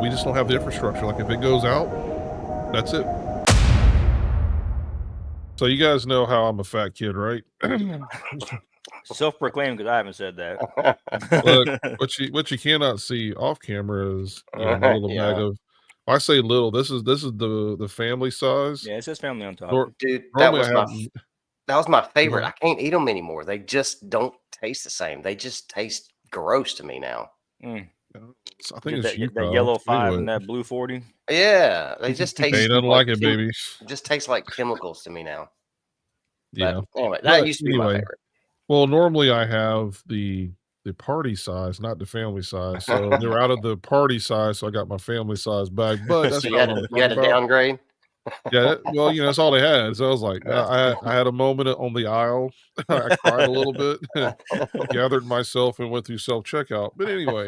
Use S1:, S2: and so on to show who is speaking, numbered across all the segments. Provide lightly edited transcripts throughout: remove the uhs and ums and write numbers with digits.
S1: We just don't have the infrastructure. Like if it goes out, that's it. So you guys know how I'm a fat kid, right?
S2: Self-proclaimed, because I haven't said that.
S1: Look, what you cannot see off camera is, you know, my little bag
S3: Yeah.
S1: of. I say little. This is the family size.
S2: Yeah, it says family on top.
S1: Nor
S3: Dude,
S1: normally I have.
S3: that was my favorite.
S1: Uh-huh.
S3: I can't eat them anymore. They just don't taste the same. They just taste gross to me now.
S2: Mm.
S1: I think
S2: Just
S1: it's you,
S2: that
S1: Kyle.
S2: yellow 5
S1: Anyway,
S2: and that blue 40.
S3: Yeah, they just taste
S1: ain't nothing like it, baby.
S3: just tastes like chemicals to me now.
S1: Yeah.
S3: But anyway, that
S1: But
S3: used to be my favorite.
S1: well, normally I have the party size, not the family size. So they were out of the party size, so I got my family size bag. But that's
S3: So
S1: not what I'm
S3: you had
S1: talking
S3: to
S1: about.
S3: downgrade.
S1: Yeah, well, you know, that's all they had. So I was like, I had a moment on the aisle. I cried a little bit, gathered myself, and went through self checkout. But anyway,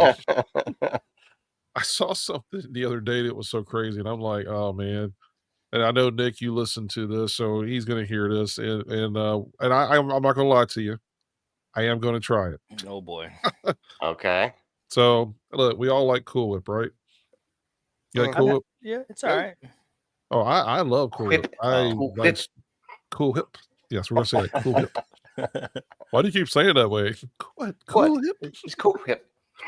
S1: I saw something the other day that was so crazy, and I'm like, oh man. And I know Nick, you listen to this, so he's gonna hear this, and I'm not gonna lie to you, I am gonna try it.
S2: Oh boy.
S3: Okay.
S1: So look, we all like Cool Whip, right? You like Cool Whip?
S2: Yeah, it's all right.
S1: Oh, I love Cool Whip.
S3: Whip.
S1: I
S3: Cool
S1: like
S3: Whip.
S1: Cool Hip. Yes, we're gonna say that. Cool Hip. Why do you keep saying it that way? What? Cool
S3: What?
S1: Hip?
S3: It's Cool Whip.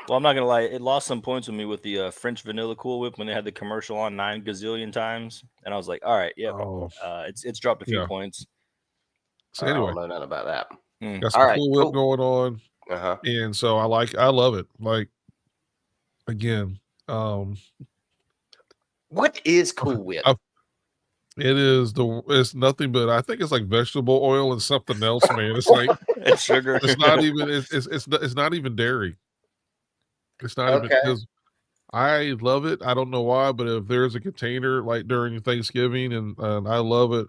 S2: Well, I'm not gonna lie, it lost some points with me with the French vanilla Cool Whip when they had the commercial on 9 gazillion times, and I was like, all right, yep,
S1: Oh,
S2: it's dropped a few
S1: yeah.
S2: points.
S1: So
S3: I
S1: anyway,
S3: don't know nothing about that.
S1: got
S3: All
S1: some
S3: right,
S1: Cool Whip
S3: cool.
S1: going on,
S3: Uh-huh.
S1: and so I love it. Like again,
S3: What is Cool Whip?
S1: it's nothing but I think it's like vegetable oil and something else, man. It's like
S2: It's sugar.
S1: it's not even it's not even dairy. It's not even
S3: Okay.
S1: because I love it. I don't know why, but if there's a container like during Thanksgiving and I love it,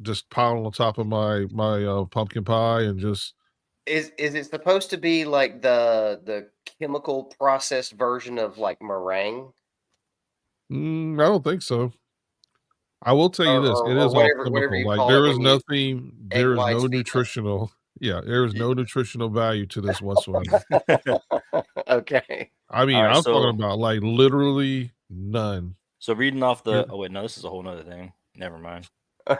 S1: just piling on top of my pumpkin pie and just
S3: Is it supposed to be like the chemical processed version of like meringue
S1: I don't think so. I will tell you this, it
S3: or
S1: is all
S3: whatever
S1: chemical.
S3: you
S1: Like
S3: call it when you egg
S1: there is
S3: whites
S1: no
S3: speechless?
S1: nutritional yeah, there is no nutritional value to this whatsoever.
S3: Okay.
S1: I mean,
S2: All right,
S1: I'm talking
S2: so
S1: about like literally none.
S2: reading off
S1: You're
S2: the oh wait, no, this is a whole nother thing. Never mind.
S3: All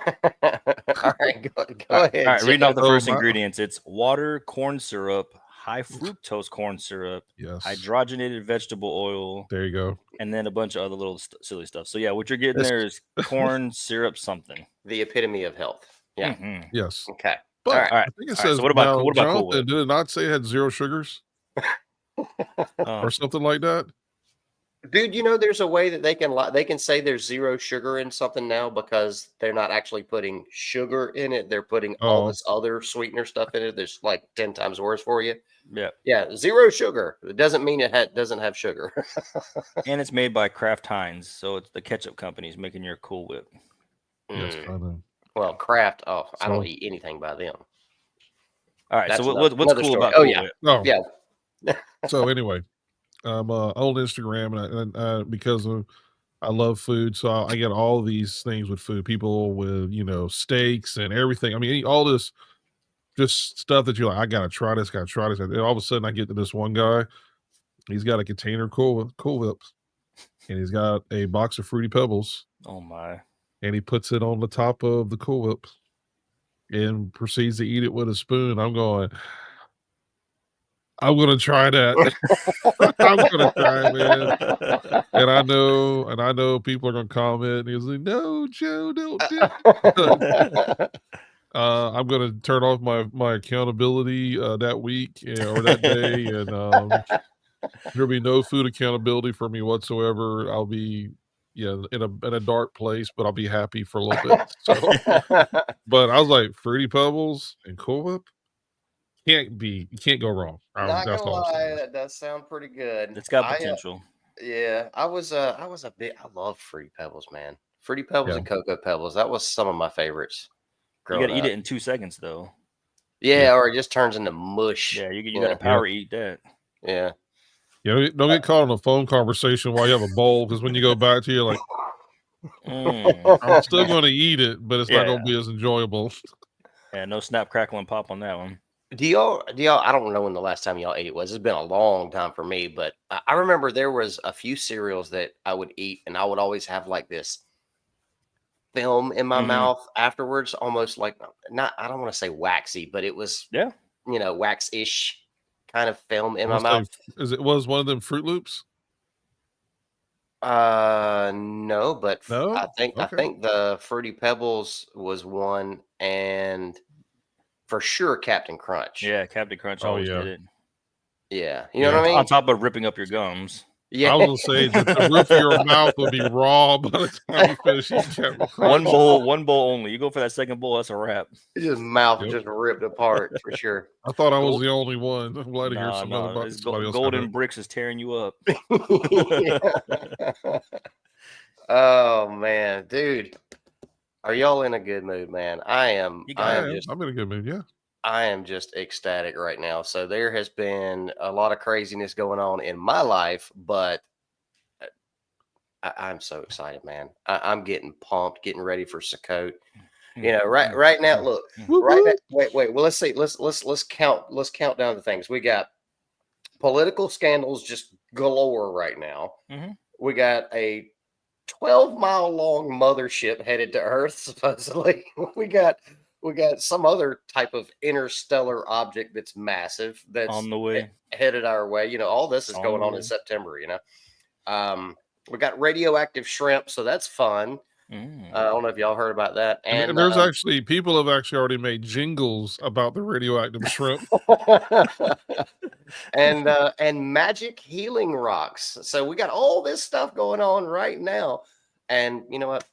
S3: right, go
S2: All
S3: ahead,
S2: right, reading off the
S3: Jeff.
S1: so
S2: first
S1: my
S2: ingredients, it's water, corn syrup, high fructose corn syrup,
S1: yes,
S2: hydrogenated vegetable oil,
S1: there you go.
S2: and then a bunch of other little silly stuff. So yeah, what you're getting
S1: It's
S2: there is corn syrup something.
S3: The epitome of health. Yeah.
S2: Hmm.
S1: yes.
S3: Okay. All
S1: But
S3: right.
S2: All right,
S1: I think it
S2: all right. So
S1: says
S2: what about
S1: now,
S2: Cool
S1: Jonathan,
S2: Whip?
S1: did it not say it had 0 sugars or
S2: Um,
S1: something like that?
S3: Dude, you know there's a way that they can say there's 0 sugar in something now because they're not actually putting sugar in it. They're putting all
S1: Oh,
S3: this other sweetener stuff in it that's like 10 times worse for you.
S2: yeah,
S3: Yeah, 0 sugar. It doesn't mean it doesn't have sugar.
S2: and it's made by Kraft Heinz, so it's the ketchup company's making your Cool Whip.
S1: yes, I know.
S3: Well, Kraft, oh, I don't
S1: So
S3: eat anything by them.
S2: All right, so
S3: That's
S2: what's
S3: another
S2: cool
S3: story.
S2: about
S3: Oh,
S2: Cool
S3: yeah.
S2: Whip?
S1: oh,
S3: Yeah.
S1: so anyway, I'm on Instagram because of I love food, so I get all these things with food. People with steaks and everything. I mean, all this just stuff that you're like, I gotta try this, gotta try this. And then all of a sudden, I get to this one guy. He's got a container of Cool Whips, and he's got a box of Fruity Pebbles,
S2: Oh my.
S1: and he puts it on the top of the Cool Whip and proceeds to eat it with a spoon. I'm going, I'm gonna try that. I'm gonna try it, man. And I know people are gonna comment. And he's like, "No, Joe, don't do it." I'm gonna turn off my accountability that week or that day, and there'll be no food accountability for me whatsoever. I'll be in a dark place, but I'll be happy for a little bit. So, but I was like, Fruity Pebbles and Cool Whip you can't go wrong.
S3: Not
S1: That's
S3: gonna
S1: all I'm
S3: lie,
S1: saying.
S3: that does sound pretty good.
S2: It's got potential.
S3: Yeah, I was a bit. I love Fruity Pebbles, man. Fruity Pebbles
S1: Yeah.
S3: and Cocoa Pebbles. That was some of my favorites
S2: You
S3: growing
S2: got to eat
S3: up.
S2: it in 2 seconds though.
S3: Yeah, or it just turns into mush.
S2: Yeah, you got to power eat that.
S3: Yeah.
S1: Yeah, don't get caught in a phone conversation while you have a bowl, because when you go back to you're like, I'm still gonna eat it, but it's not
S2: Yeah,
S1: gonna be as enjoyable.
S2: yeah, no snap, crackle, and pop on that one.
S3: Do y'all? I don't know when the last time y'all ate it was. It's been a long time for me, but I remember there was a few cereals that I would eat, and I would always have like this film in my
S2: Mhm.
S3: mouth afterwards, almost like not. I don't want to say waxy, but it was
S2: Yeah.
S3: wax-ish kind of film in
S1: I
S3: my
S1: want to
S3: mouth.
S1: say, was one of them Fruit Loops?
S3: No, but
S1: No?
S3: I
S1: Okay.
S3: think the Fruity Pebbles was one, and for sure Captain Crunch.
S2: Yeah, Captain Crunch
S1: Oh,
S2: always
S1: yeah.
S2: did it.
S3: Yeah, you know
S1: Yeah.
S3: what I
S2: On
S3: mean?
S2: top of ripping up your gums.
S3: Yeah.
S1: I was gonna say that the roof of your mouth would be raw by the time you finish eating Captain
S2: One
S1: Crunch.
S2: bowl only. You go for that second bowl, that's a wrap.
S3: Just mouth
S1: Yep.
S3: just ripped apart for sure.
S1: I thought I was
S2: Gold,
S1: the only one. I'm glad to hear
S2: nah, it's
S1: somebody else had
S2: golden
S1: that.
S2: bricks is tearing you up.
S3: Oh man, dude, are y'all in a good mood, man?
S2: You
S3: I
S2: got
S3: am
S1: I
S2: it.
S1: am.
S3: just
S1: I'm in a good mood. Yeah.
S3: I am just ecstatic right now. So there has been a lot of craziness going on in my life, but I'm so excited, man. I'm getting pumped, getting ready for Sukkot. You know, right now, look,
S1: Whoop
S3: right now,
S1: whoop.
S3: wait. Well, let's see. Let's count down the things. We got political scandals just galore right now.
S2: Mm-hmm.
S3: We got a 12-mile long mothership headed to Earth, supposedly. We got some other type of interstellar object that's massive
S2: On
S3: that's
S2: the way.
S3: headed our way. You know, all this is
S2: On
S3: going
S2: the
S3: on in
S2: way.
S3: September. You know, we got radioactive shrimp, so that's fun. I don't know if y'all heard about that.
S1: And
S3: And
S1: there's actually people have actually already made jingles about the radioactive shrimp.
S3: and magic healing rocks. So we got all this stuff going on right now. And you know what?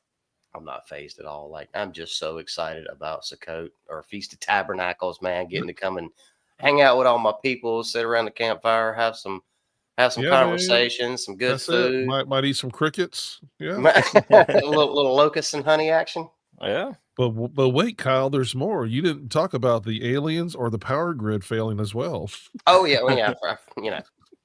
S3: I'm not phased at all. Like I'm just so excited about Sukkot or Feast of Tabernacles, man. Getting to come and hang out with all my people, sit around the campfire, have some
S1: Yeah, man.
S3: conversations, some good
S1: That's it.
S3: food,
S1: Might eat some crickets. Yeah.
S3: a little locust and honey action.
S2: Yeah.
S1: But wait, Kyle, there's more. You didn't talk about the aliens or the power grid failing as well.
S3: Oh yeah, well, yeah. You know,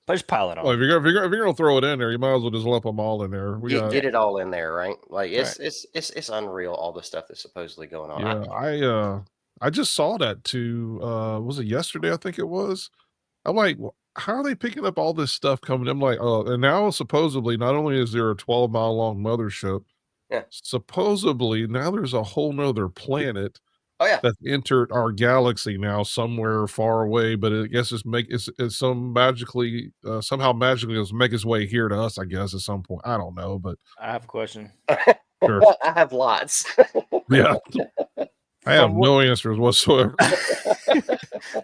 S2: But just pile it
S1: Well,
S2: on.
S1: if you're gonna throw it in there, you might as well just lump them all in there. We got
S3: get it all in there, right? Like
S2: Right.
S3: it's unreal all the stuff that's supposedly going on.
S1: yeah. I just saw that too. Was it yesterday? I think it was. I'm like, how are they picking up all this stuff coming? I'm like, oh, and now supposedly not only is there a 12-mile long mothership,
S3: Yeah.
S1: supposedly now there's a whole nother planet
S3: Oh yeah.
S1: that's entered our galaxy now somewhere far away, but I guess it's some magically somehow magically it's make its way here to us, I guess, at some point. I don't know, but
S2: I have a question.
S1: sure.
S3: I have lots.
S1: Yeah. I have
S2: From what
S1: no answers whatsoever.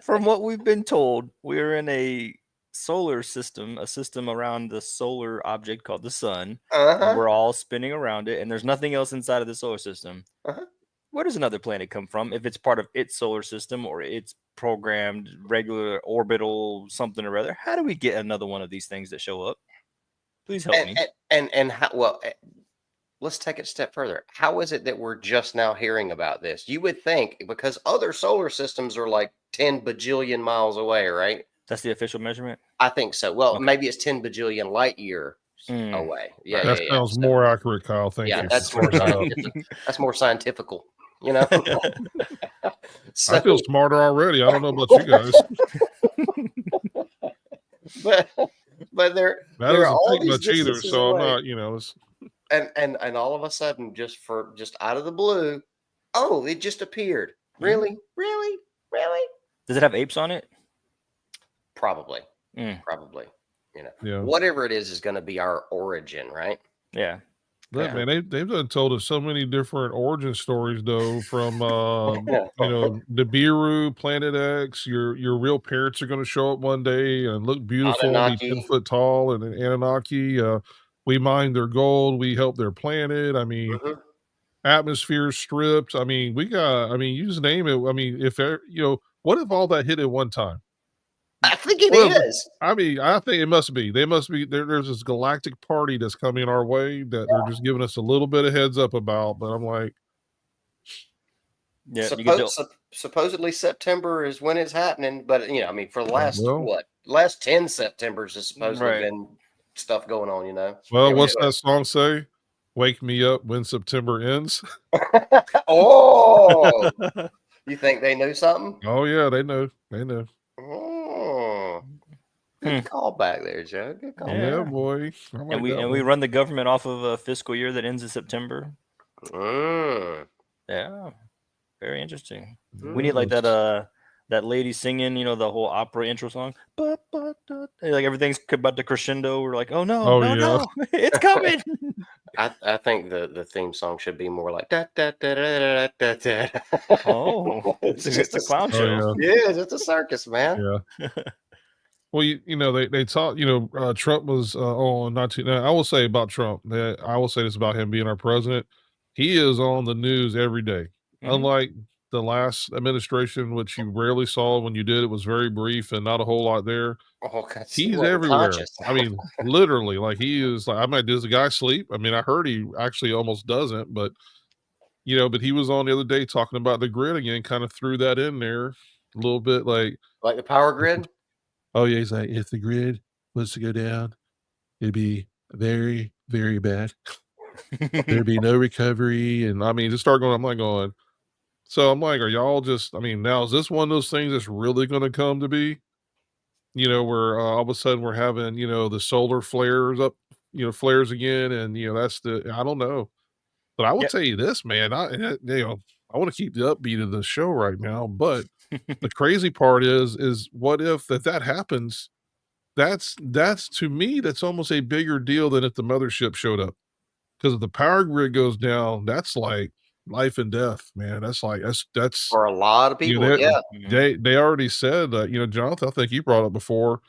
S2: from what we've been told, we're in a solar system, a system around the solar object called the sun, and
S3: Uh-huh.
S2: we're all spinning around it, and there's nothing else inside of the solar system.
S3: Uh-huh.
S2: Where does another planet come from if it's part of its solar system or its programmed regular orbital something or other? How do we get another one of these things that show up? Please help me.
S3: And how, well, let's take it a step further. How is it that we're just now hearing about this? You would think because other solar systems are like 10 bajillion miles away, right?
S2: That's the official measurement.
S3: I think so. Well,
S2: Okay.
S3: maybe it's 10 bajillion light years away. Yeah,
S2: Right.
S1: That
S3: yeah.
S1: sounds
S3: So,
S1: more accurate, Kyle. Thank
S3: yeah,
S1: you.
S3: that's
S1: for
S3: more
S1: clearing that up.
S3: scientific. That's more scientifical, you know.
S1: I feel
S3: So,
S1: smarter already. I don't know about you guys.
S3: but there
S1: That
S3: are
S1: doesn't
S3: all
S1: take
S3: these
S1: much either,
S3: distances
S1: so I'm
S3: away.
S1: not, it's
S3: And all of a sudden, just out of the blue, oh, it just appeared. Really?
S2: Does it have apes on it?
S3: Probably.
S2: Mm.
S3: Probably.
S1: yeah.
S3: Whatever it is going to be our origin, right?
S2: Yeah.
S1: Look,
S3: Yeah.
S1: man, they've done told us so many different origin stories though, from Nibiru, Planet X, your real parents are gonna show up one day and look beautiful and be 10
S3: Anunnaki.
S1: foot tall, and then Anunnaki, we mine their gold, we help their planet. I mean,
S3: Mhm.
S1: atmosphere stripped. You just name it. I mean, what if all that hit at one time?
S3: I think it
S1: What if
S3: is.
S1: I think it must be. They must be there's this galactic party that's coming our way that they're just giving us a little bit of heads up about, but I'm like,
S2: Yeah. You get to
S3: Supposedly September is when it's happening, but for the
S1: well,
S3: last 10 Septembers has supposedly
S2: right.
S3: been stuff going on,
S1: what's that song say? Wake me up when September ends.
S3: Oh, You think they knew something?
S1: Oh yeah, they know. They know.
S3: Oh,
S2: Hmm.
S3: good call back there, Joe. Good call.
S1: Yeah,
S2: Yeah.
S1: boy. I like
S2: And we
S1: that
S2: we
S1: one.
S2: run the government off of a fiscal year that ends in September.
S3: Mm.
S2: Yeah. Very interesting. We need like
S1: Yes.
S2: that lady singing, the whole opera intro song. Like everything's about to crescendo. We're like, oh no,
S1: Oh
S2: no,
S1: yeah.
S2: no, it's coming.
S3: I think the theme song should be more like da da da da da da da.
S2: Oh,
S3: It's
S2: it's
S3: just
S2: a clown
S1: Oh
S2: show.
S1: yeah.
S3: yeah, it's a circus, man.
S1: Yeah. Well, they talk. Trump was on not too. Now, I will say about Trump. That I will say this about him being our president. He is on the news every day.
S2: Mhm.
S1: Unlike the last administration, which you rarely saw. When you did, it was very brief and not a whole lot there.
S3: Oh, God, he
S1: He's
S3: wasn't
S1: everywhere.
S3: conscious.
S1: I mean, literally, like he is. Like, I mean, does the guy sleep? I mean, I heard he actually almost doesn't, but but he was on the other day talking about the grid again. Kind of threw that in there a little bit, like,
S3: Like the power grid.
S1: oh yeah, he's like, if the grid was to go down, it'd be very, very bad. There'd be no recovery. And I mean, just start going, I'm like going, so I'm like, are y'all just, I mean, now is this one of those things that's really going to come to be, where all of a sudden we're having, the solar flares up, flares again. And, I don't know. But I will
S2: Yep.
S1: tell you this, man, I want to keep the upbeat of the show right now. But the crazy part is what if that happens? That's to me, that's almost a bigger deal than if the mothership showed up. Because if the power grid goes down, that's like life and death, man. That's like that's
S3: For a lot of
S1: you
S3: people,
S1: know,
S3: yeah.
S2: Mhm.
S1: they already said that, Jonathan, I think you brought up before,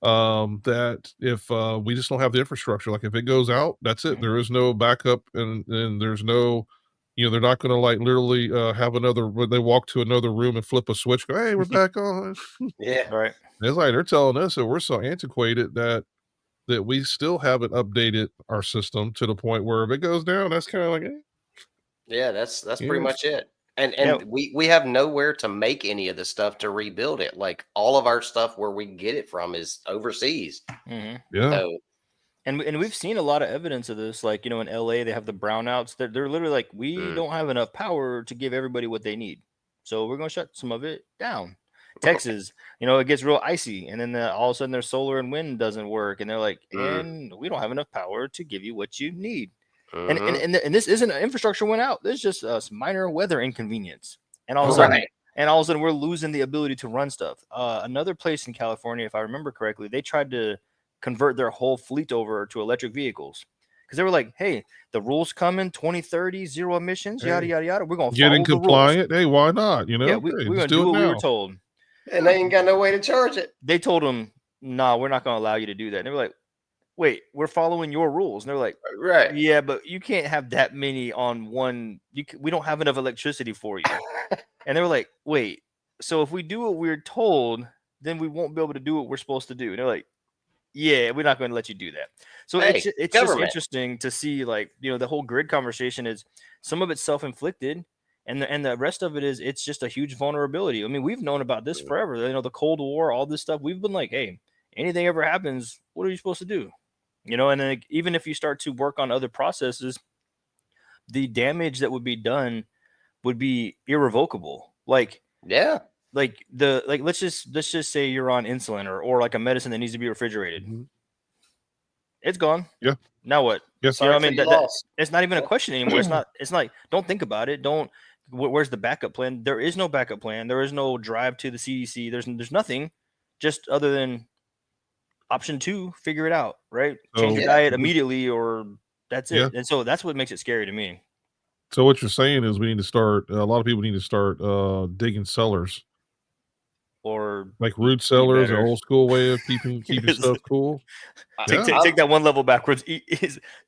S1: that if we just don't have the infrastructure, like if it goes out, that's it.
S2: Mhm.
S1: There is no backup and there's no, they're not gonna like literally have another when they walk to another room and flip a switch, go, hey, we're back on.
S3: Yeah.
S2: Right.
S1: It's like they're telling us that we're so antiquated that we still haven't updated our system to the point where if it goes down, that's kind of like,
S3: Yeah, that's pretty
S1: yeah,
S3: much it. And
S2: Yeah.
S3: we have nowhere to make any of the stuff to rebuild it. Like all of our stuff where we get it from is overseas.
S2: hmm
S1: yeah,
S3: So
S2: And we've seen a lot of evidence of this. Like in LA, they have the brownouts. They're literally like, we
S3: mm.
S2: don't have enough power to give everybody what they need, so we're gonna shut some of it down. Texas, it gets real icy, and then all of a sudden their solar and wind doesn't work, and they're like,
S3: Mm.
S2: and we don't have enough power to give you what you need. And and
S3: Mhm.
S2: and, and this isn't infrastructure went out. This is just a minor weather inconvenience, and all of a sudden,
S3: Right.
S2: we're losing the ability to run stuff. Another place in California, if I remember correctly, they tried to convert their whole fleet over to electric vehicles because they were like, "Hey, the rules coming 2030, zero emissions, yada
S1: hey,
S2: yada yada. We're gonna
S1: getting
S2: follow the rules.
S1: compliant. Hey, why not?
S2: Yeah,
S1: Hey,
S2: we're
S1: just
S2: gonna
S1: do
S2: do
S1: it
S2: what we were
S1: now.
S2: told."
S3: And they ain't got no way to charge it.
S2: They told them, "No, we're not gonna allow you to do that." And they were like, "Wait, we're following your rules." And they're like,
S3: Right.
S2: yeah, but you can't have that many on one. We don't have enough electricity for you. And they were like, wait, so if we do what we're told, then we won't be able to do what we're supposed to do. And they're like, yeah, we're not going to let you do that. So
S3: Hey,
S2: it's just
S3: government.
S2: interesting to see, like, the whole grid conversation is some of it's self-inflicted, and the rest of it is it's just a huge vulnerability. I mean, we've known about this
S3: Mm.
S2: forever. The Cold War, all this stuff. We've been like, hey, anything ever happens, what are you supposed to do? And then, like, even if you start to work on other processes, the damage that would be done would be irrevocable.
S3: Yeah.
S2: Let's just say you're on insulin or like a medicine that needs to be refrigerated.
S1: Mhm.
S2: It's gone.
S1: Yeah,
S2: Now what?
S1: yeah.
S3: Sorry
S2: What I
S3: for
S2: mean?
S3: your
S2: That
S3: loss.
S2: it's not even a
S3: Yeah.
S2: question anymore. It's like, don't think about it. Don't. Where's the backup plan? There is no backup plan. There is no drive to the CDC. There's nothing, just other than option two. Figure it out. Right? Change your
S1: So,
S3: Yeah.
S2: diet immediately, or that's
S1: yeah.
S2: it. And so that's what makes it scary to me.
S1: So what you're saying is we need to start. A lot of people need to start digging cellars,
S2: Or
S1: like root
S2: eat
S1: cellars, the
S2: better.
S1: old school way of keeping stuff cool.
S2: take,
S1: Yeah.
S2: take take that one level backwards.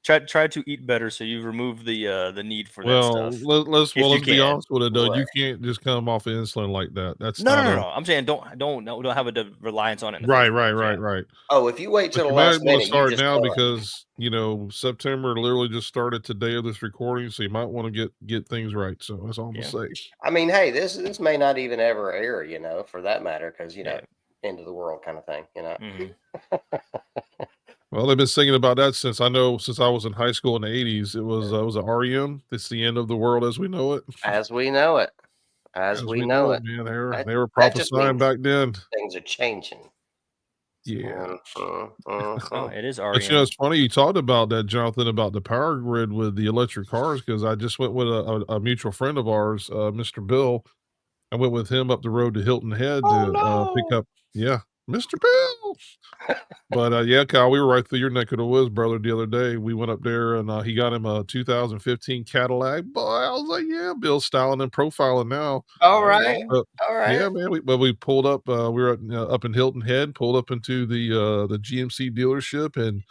S2: Try to eat better, so you remove the need for that
S1: Well,
S2: stuff if you
S1: let's be
S2: can.
S1: honest with it though.
S3: Right.
S1: You can't just come off of insulin like that. That's
S2: No, no,
S1: not
S2: no,
S1: a
S2: no. I'm saying don't have a reliance on it in the
S1: right,
S2: first
S1: right,
S2: place.
S1: right,
S2: Yeah,
S1: right.
S3: Oh, if you wait
S1: But
S3: till the
S1: you might
S3: last
S1: want to
S3: minute, you
S1: start
S3: just
S1: now
S3: done.
S1: because September literally just started today of this recording, so you might want to get things right. So that's all I'm gonna
S2: yeah,
S1: say.
S3: I mean, hey, this may not even ever air, for that matter, because
S2: yeah.
S3: end of the world kind of thing,
S2: hmm
S1: Well, they've been singing about that since I was in high school in the '80s. It was an REM. It's the end of the world as we know it.
S3: As we know it. as we know it.
S1: man.
S3: That,
S1: They were
S3: that just
S1: prophesying
S3: means
S1: back then.
S3: things are changing.
S1: Yeah.
S2: Oh, it is
S1: But
S2: REM.
S1: it's funny you talked about that, Jonathan, about the power grid with the electric cars, because I just went with a mutual friend of ours, Mr. Bill. I went with him up the road to Hilton Head
S3: Oh
S1: to pick
S3: no!
S1: up, yeah, Mr. Bill. But yeah, Kyle, we were right through your neck of the woods, brother, the other day. We went up there and he got him a 2015 Cadillac. Boy, I was like, yeah, Bill's styling and profiling now.
S3: All
S2: There you
S3: right,
S2: go.
S1: But
S3: all right.
S1: yeah, man, we pulled up. We were up in Hilton Head, pulled up into the GMC dealership, and as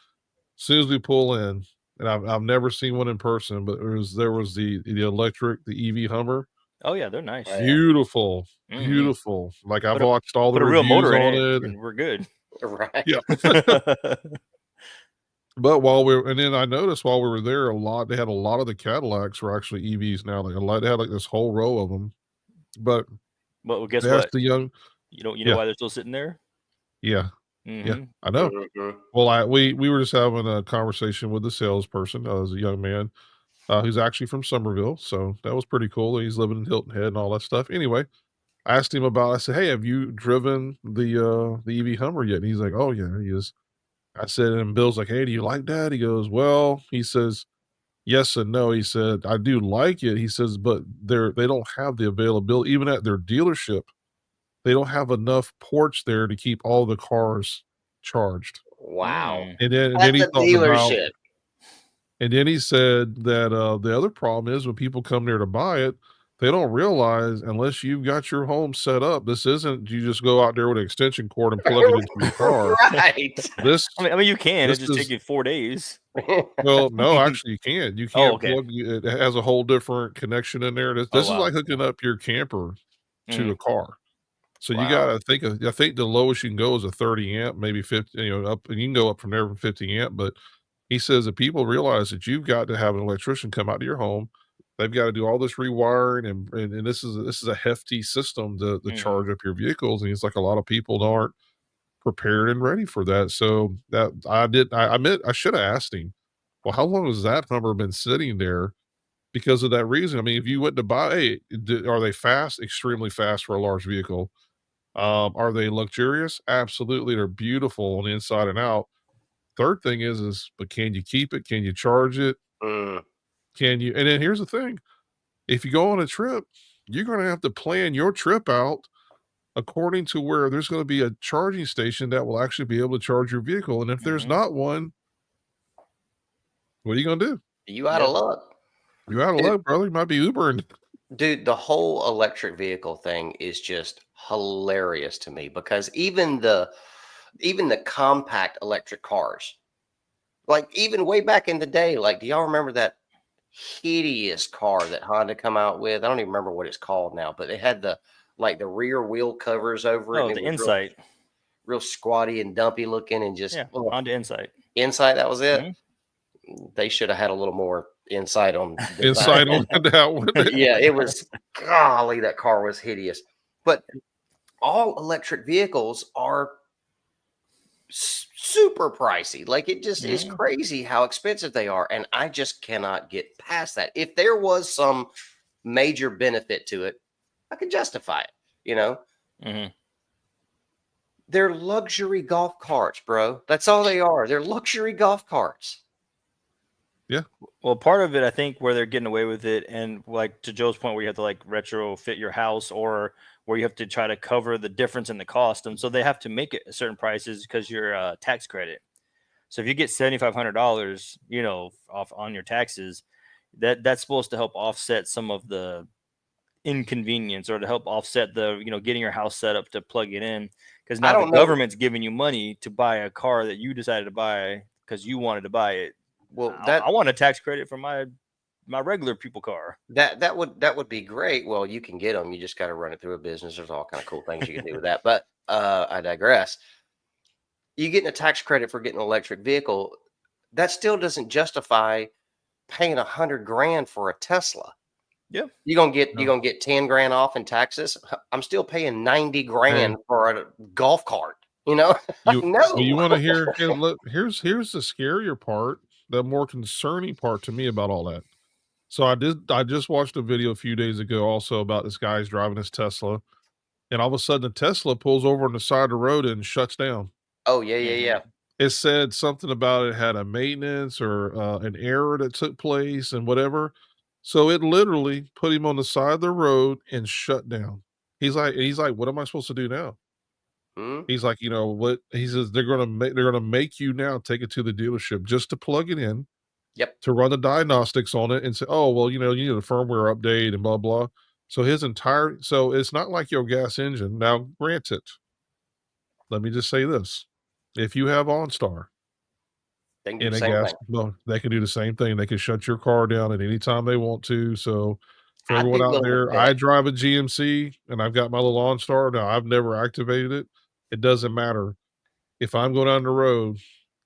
S1: soon as we pull in, and I've never seen one in person, but there was the electric, the EV Hummer.
S2: Oh yeah, they're nice.
S3: Oh, yeah.
S1: Beautiful,
S2: Mhm.
S1: beautiful. Like I've
S2: Put a
S1: watched all the
S2: put a real
S1: reviews
S2: motor in
S1: on
S2: it,
S1: it.
S2: and we're good.
S3: Right.
S1: Yeah. But and then I noticed while we were there, they had a lot of the Cadillacs were actually EVs now. Like a lot, they had like this whole row of them. But
S2: Well, guess
S1: they asked
S2: what?
S1: the young,
S2: You know
S1: yeah,
S2: why they're still sitting there?
S1: yeah, yeah,
S2: Mhm.
S1: I know.
S3: Mhm.
S1: Well, we were just having a conversation with the salesperson. As a young man who's actually from Somerville, so that was pretty cool. He's living in Hilton Head and all that stuff. Anyway, I asked him about. I said, "Hey, have you driven the EV Hummer yet?" And he's like, "Oh yeah." He is. I said, and Bill's like, "Hey, do you like that?" He goes, "Well," he says, "yes and no." He said, "I do like it." He says, "But they don't have the availability even at their dealership. They don't have enough ports there to keep all the cars charged."
S3: Wow.
S2: Mm.
S1: And then
S3: At
S1: he
S3: the
S1: talked about
S3: dealership.
S1: and then he said that, the other problem is when people come there to buy it, they don't realize unless you've got your home set up, this isn't you just go out there with an extension cord and plug it into your car.
S3: Right.
S1: This
S2: I mean, you can.
S1: this
S2: It just take
S1: is
S2: you 4 days.
S1: well, no, actually you can't. You
S2: Oh,
S1: can't
S2: okay.
S1: it has a whole different connection in there. This
S2: Oh,
S1: this is
S2: wow.
S1: like hooking up your camper to
S2: Mhm.
S1: a car. So you
S3: Wow.
S1: gotta I think the lowest you can go is a 30 amp, maybe 50, up and you can go up from there from 50 amp, but he says that people realize that you've got to have an electrician come out to your home. They've got to do all this rewiring and this is a hefty system to
S2: Mhm.
S1: charge up your vehicles. And he's like a lot of people aren't prepared and ready for that. So that I admit I should have asked him, well, how long has that Hummer been sitting there? Because of that reason. I mean, if you went to buy, hey, are they fast? Extremely fast for a large vehicle. Are they luxurious? Absolutely. They're beautiful on the inside and out. Third thing but can you keep it? Can you charge it?
S3: Mm.
S1: Can you? And then here's the thing: if you go on a trip, you're going to have to plan your trip out according to where there's going to be a charging station that will actually be able to charge your vehicle. And if there's
S2: Mhm.
S1: not one, what are you going to do?
S3: You out of
S2: Yep.
S3: luck.
S1: You're out of
S3: Dude,
S1: luck, brother. You might be Ubering.
S3: dude, the whole electric vehicle thing is just hilarious to me because even the compact electric cars, like even way back in the day, like do y'all remember that hideous car that Honda come out with? I don't even remember what it's called now, but it had the rear wheel covers over it,
S2: Oh,
S3: and it
S2: the
S3: was
S2: Insight.
S3: real squatty and dumpy looking, and just
S2: Yeah, Honda Insight.
S3: inside that was it.
S2: Mhm.
S3: They should have had a little more insight on design.
S1: Inside on that one.
S3: Yeah, it was, golly, that car was hideous. But all electric vehicles are super pricey. Like it just is
S2: Mhm.
S3: crazy how expensive they are. And I just cannot get past that. If there was some major benefit to it, I could justify it. You know,
S2: Mhm.
S3: they're luxury golf carts, bro. That's all they are. They're luxury golf carts.
S1: Yeah.
S2: Well, part of it, I think, where they're getting away with it, and like to Joe's point, where you have to like retrofit your house, or where you have to try to cover the difference in the cost, and so they have to make it certain prices because your tax credit. So if you get $7,500, off on your taxes, that's supposed to help offset some of the inconvenience, or to help offset the getting your house set up to plug it in, because
S3: I
S2: now the
S3: don't know.
S2: government's giving you money to buy a car that you decided to buy because you wanted to buy it.
S3: Well,
S2: I want a tax credit for my regular people car.
S3: that would be great. Well, you can get them. You just got to run it through a business. There's all kind of cool things you can do with that. But I digress. You getting a tax credit for getting an electric vehicle, that still doesn't justify paying 100 grand for a Tesla.
S2: Yeah.
S3: You're
S1: No.
S3: gonna get 10 grand off in taxes. I'm still paying 90
S1: Hey,
S3: grand for a golf cart. You know,
S1: you
S3: no.
S1: want to hear? Look, here's the scarier part, the more concerning part to me about all that. So I just watched a video a few days ago also about this guy's driving his Tesla, and all of a sudden the Tesla pulls over on the side of the road and shuts down.
S3: Oh, yeah, yeah, yeah.
S1: It said something about it had a maintenance or, an error that took place and whatever. So it literally put him on the side of the road and shut down. He's like, "What am I supposed to do now?"
S3: Mhm.
S1: He's like, "You know what?" He says, they're gonna make you now take it to the dealership just to plug it in,
S3: Yep.
S1: to run the diagnostics on it and say, "Oh, well, you need a firmware update and blah, blah." So it's not like your gas engine. Now, granted, let me just say this. If you have OnStar
S3: They can do
S1: in
S3: the
S1: a
S3: same
S1: gas
S3: thing.
S1: well, they can do the same thing. They can shut your car down at any time they want to. So for
S3: I'd
S1: everyone
S3: be
S1: out
S3: willing to
S1: there,
S3: bet.
S1: I drive a GMC and I've got my little OnStar. Now, I've never activated it. It doesn't matter. If I'm going down the road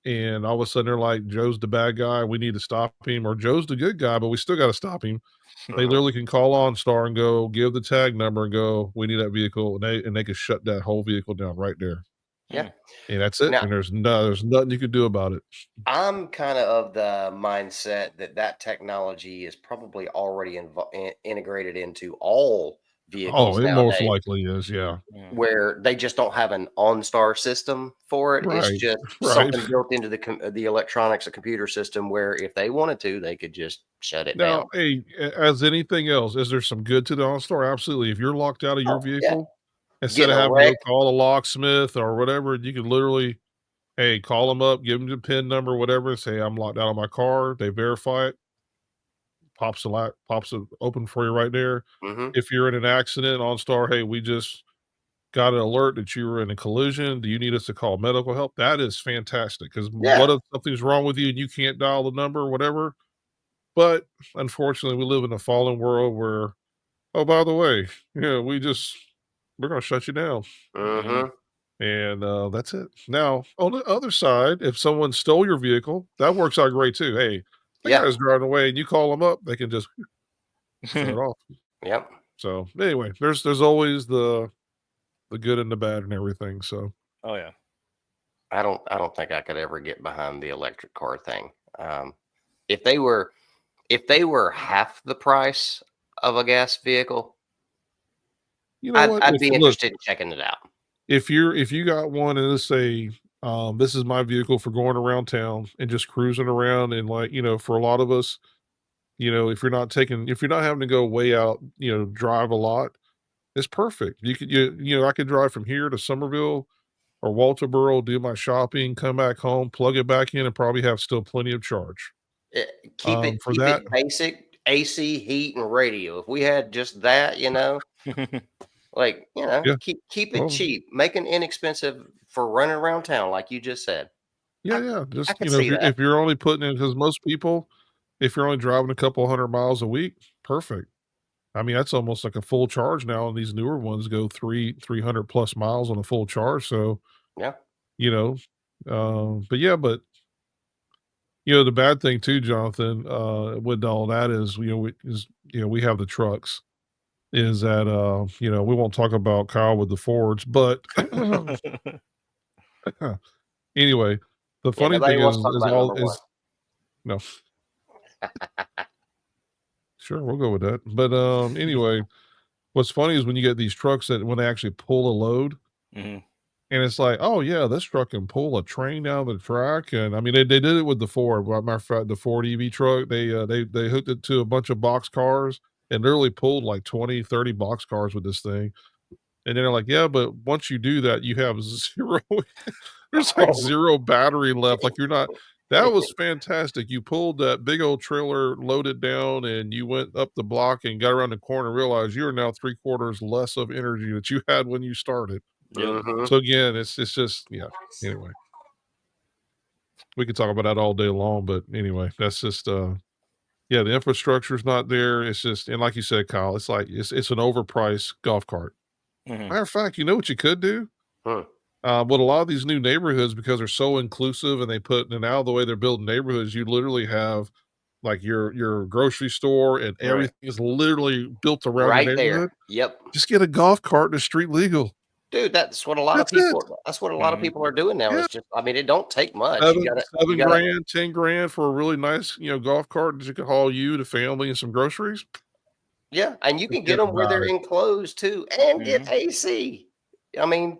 S1: and all of a sudden they're like, Joe's the bad guy, we need to stop him, or Joe's the good guy, but we still got to stop him. They
S3: Mhm.
S1: literally can call OnStar and go, give the tag number and go, we need that vehicle. And they can shut that whole vehicle down right there.
S3: Yeah.
S1: And that's it.
S3: Now,
S1: And there's nothing you can do about it.
S3: I'm kind of the mindset that that technology is probably already integrated into all
S1: Oh,
S3: vehicles
S1: it most
S3: nowadays,
S1: likely is. Yeah.
S3: where they just don't have an OnStar system for it. It's
S1: Right.
S3: just
S1: Right.
S3: something built into the electronics, a computer system, where if they wanted to, they could just shut it
S1: Now,
S3: down.
S1: hey, as anything else, is there some good to the OnStar? Absolutely. If you're locked out of your
S3: Oh, yeah.
S1: vehicle, instead
S3: Getting
S1: of
S3: a
S1: having to
S3: wreck.
S1: go call a locksmith or whatever, you can literally, hey, call them up, give them the PIN number, whatever, say I'm locked out of my car. They verify it, pops it open for you right there.
S3: Hmm.
S1: If you're in an accident, OnStar, hey, we just got an alert that you were in a collision. Do you need us to call medical help? That is fantastic because
S3: Yeah.
S1: what if something's wrong with you and you can't dial the number or whatever? But unfortunately, we live in a fallen world where, oh, by the way, yeah, we're gonna shut you down.
S3: Hmm.
S1: And that's it. Now, on the other side, if someone stole your vehicle, that works out great too. Hey, the
S3: Yeah.
S1: guy's driving away and you call them up, they can just shut it off.
S3: Yep.
S1: So anyway, there's always the good and the bad and everything. So
S2: Oh yeah.
S3: I don't think I could ever get behind the electric car thing. Um, if they were if they were half the price of a gas vehicle,
S1: you know
S3: I'd
S1: what?
S3: I'd
S1: If
S3: be
S1: look,
S3: interested in checking it out.
S1: if you got one and let's say this is my vehicle for going around town and just cruising around and like, for a lot of us, if you're not having to go way out, drive a lot, it's perfect. I could drive from here to Somerville or Walterboro, do my shopping, come back home, plug it back in, and probably have still plenty of charge.
S3: Eh, keep it
S1: For
S3: keep
S1: that,
S3: it basic, AC, heat, and radio. If we had just that, like,
S1: yeah,
S3: keep it
S1: well,
S3: cheap, make it inexpensive for running around town, like you just said.
S1: yeah,
S3: I
S1: yeah.
S3: I
S1: Just
S3: could see that.
S1: if you're only putting in because most people, if you're only driving a couple 100 miles a week, perfect. I mean, that's almost like a full charge now, and these newer ones go 300 plus miles on a full charge. So
S3: Yeah.
S1: you know, but yeah, but the bad thing too, Jonathan, with all that is, we have the trucks. Is that we won't talk about Kyle with the Fords, but anyway, the
S3: Yeah,
S1: funny
S3: nobody
S1: thing
S3: wants to talk
S1: is
S3: about
S1: all
S3: number 1.
S1: is no, sure, we'll go with that. But anyway, what's funny is when you get these trucks that when they actually pull a load,
S2: Mhm.
S1: and it's like, oh yeah, this truck can pull a train down the track, and I mean they did it with the Ford. Well, matter of fact, the Ford EV truck, they hooked it to a bunch of box cars and literally pulled like 20, 30 box cars with this thing. And then they're like, yeah, but once you do that, you have zero. There's like
S3: Oh,
S1: zero battery left. Like you're not. That was fantastic. You pulled that big old trailer, loaded down, and you went up the block and got around the corner and realized you're now three-quarters less of energy that you had when you started.
S2: Yep.
S3: mhm.
S1: So again, it's just yeah. Anyway, we could talk about that all day long, but anyway, that's just yeah, the infrastructure's not there. It's just and like you said, Kyle, it's like it's an overpriced golf cart.
S2: Mhm.
S1: Matter of fact, you know what you could do?
S3: Hmm.
S1: With a lot of these new neighborhoods, because they're so inclusive and they put and now the way they're building neighborhoods, you literally have like your grocery store and
S3: Right.
S1: everything is literally built around your
S3: Right there.
S1: neighborhood.
S3: Yep.
S1: Just get a golf cart and a street legal.
S3: Dude, that's what a lot of
S1: That's it.
S3: people. That's what a lot of people are doing now.
S1: Yeah.
S3: It's just, I mean, it don't take much. You
S1: Seven
S3: gotta, you
S1: seven
S3: gotta,
S1: grand, 10 grand for a really nice, golf cart that you could haul you, the family, and some groceries.
S3: yeah, and you can get
S1: Forget
S3: them where
S1: about
S3: they're
S1: it.
S3: enclosed too, and get
S2: Mhm.
S3: AC. I mean,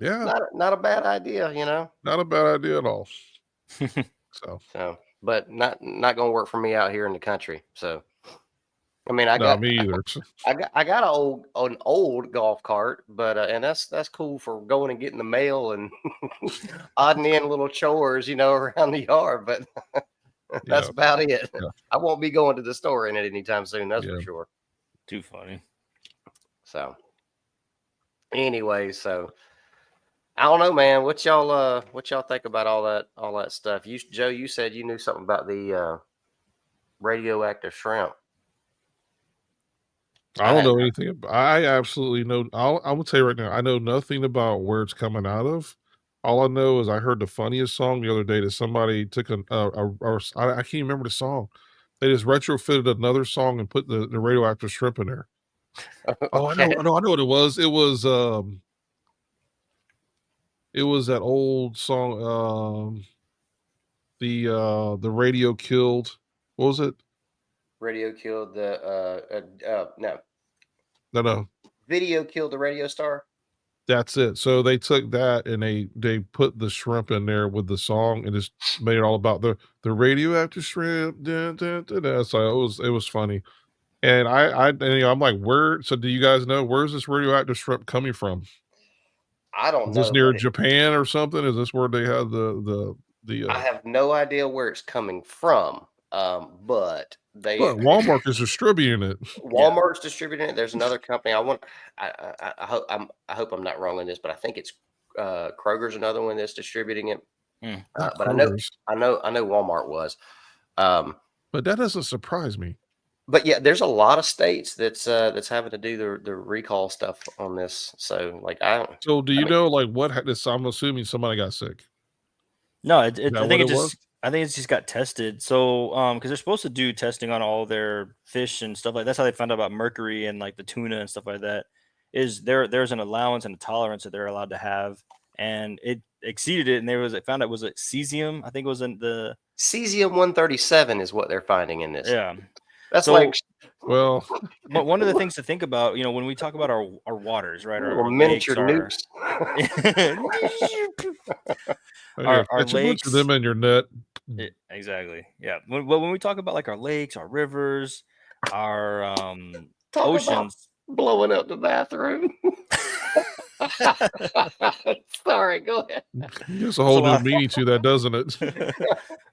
S1: Yeah,
S3: not a bad idea, you know.
S1: not a bad idea at all. So,
S3: So, but not gonna work for me out here in the country. So, I mean,
S1: no, me either.
S3: I got an old golf cart, but and that's cool for going and getting the mail and odd and end little chores, you know, around the yard. But that's
S1: Yeah,
S3: about it.
S1: yeah,
S3: I won't be going to the store in it anytime soon. That's for
S1: yeah.
S3: sure.
S2: Too funny.
S3: So, anyway, so I don't know, man. What y'all think about all that stuff? You, Joe, you said you knew something about the radioactive shrimp.
S1: I
S3: I
S1: don't
S3: had
S1: know anything about I absolutely know I will tell you right now, I know nothing about where it's coming out of. All I know is I heard the funniest song the other day that somebody took I can't remember the song. They just retrofitted another song and put the radioactive shrimp in there. Oh,
S3: okay.
S1: I know what it was. It was that old song, the radio killed. What was it?
S3: Radio killed the no,
S1: No, no.
S3: video killed the radio star.
S1: That's it. So they took that and they put the shrimp in there with the song and just made it all about the radioactive shrimp. Dun, dun, dun, dun. So it was funny. And I'm like, where? So do you guys know where's this radioactive shrimp coming from?
S3: I don't
S1: Is this
S3: know,
S1: near
S3: but
S1: Japan or something? Is this where they have the
S3: I have no idea where it's coming from. But they
S1: But Walmart is distributing it.
S2: Yeah.
S3: Walmart's distributing it. There's another company. I hope I'm not wrong on this, but I think it's Kroger's another one that's distributing it.
S2: Mm.
S1: Not
S3: But
S1: Kroger's.
S3: I know Walmart was. Um,
S1: But that doesn't surprise me.
S3: but yeah, there's a lot of states that's having to do the recall stuff on this. So like
S1: So do
S3: I
S1: you
S3: mean,
S1: know like what this? I'm assuming somebody got sick.
S2: No,
S1: Is that what it was?
S2: I think it's just got tested. So because they're supposed to do testing on all their fish and stuff like that's how they found out about mercury and like the tuna and stuff like that. Is there's an allowance and a tolerance that they're allowed to have, and it exceeded it, and they found out it was like cesium. I think it was in the
S3: cesium 137 is what they're finding in this.
S2: yeah.
S3: That's like
S2: So
S1: Well,
S2: one of the things to think about, when we talk about our waters, right,
S3: little
S2: our
S3: miniature
S2: lakes,
S3: nukes.
S1: yeah,
S2: our
S1: catch a bunch of
S2: lakes.
S1: them in your net.
S2: Exactly. Yeah. When we talk about like our lakes, our rivers, our
S3: Talk about
S2: oceans.
S3: blowing up the bathroom. Sorry, go ahead.
S1: Gives a
S2: That's a
S1: whole new
S2: lot.
S1: meaning to that, doesn't it?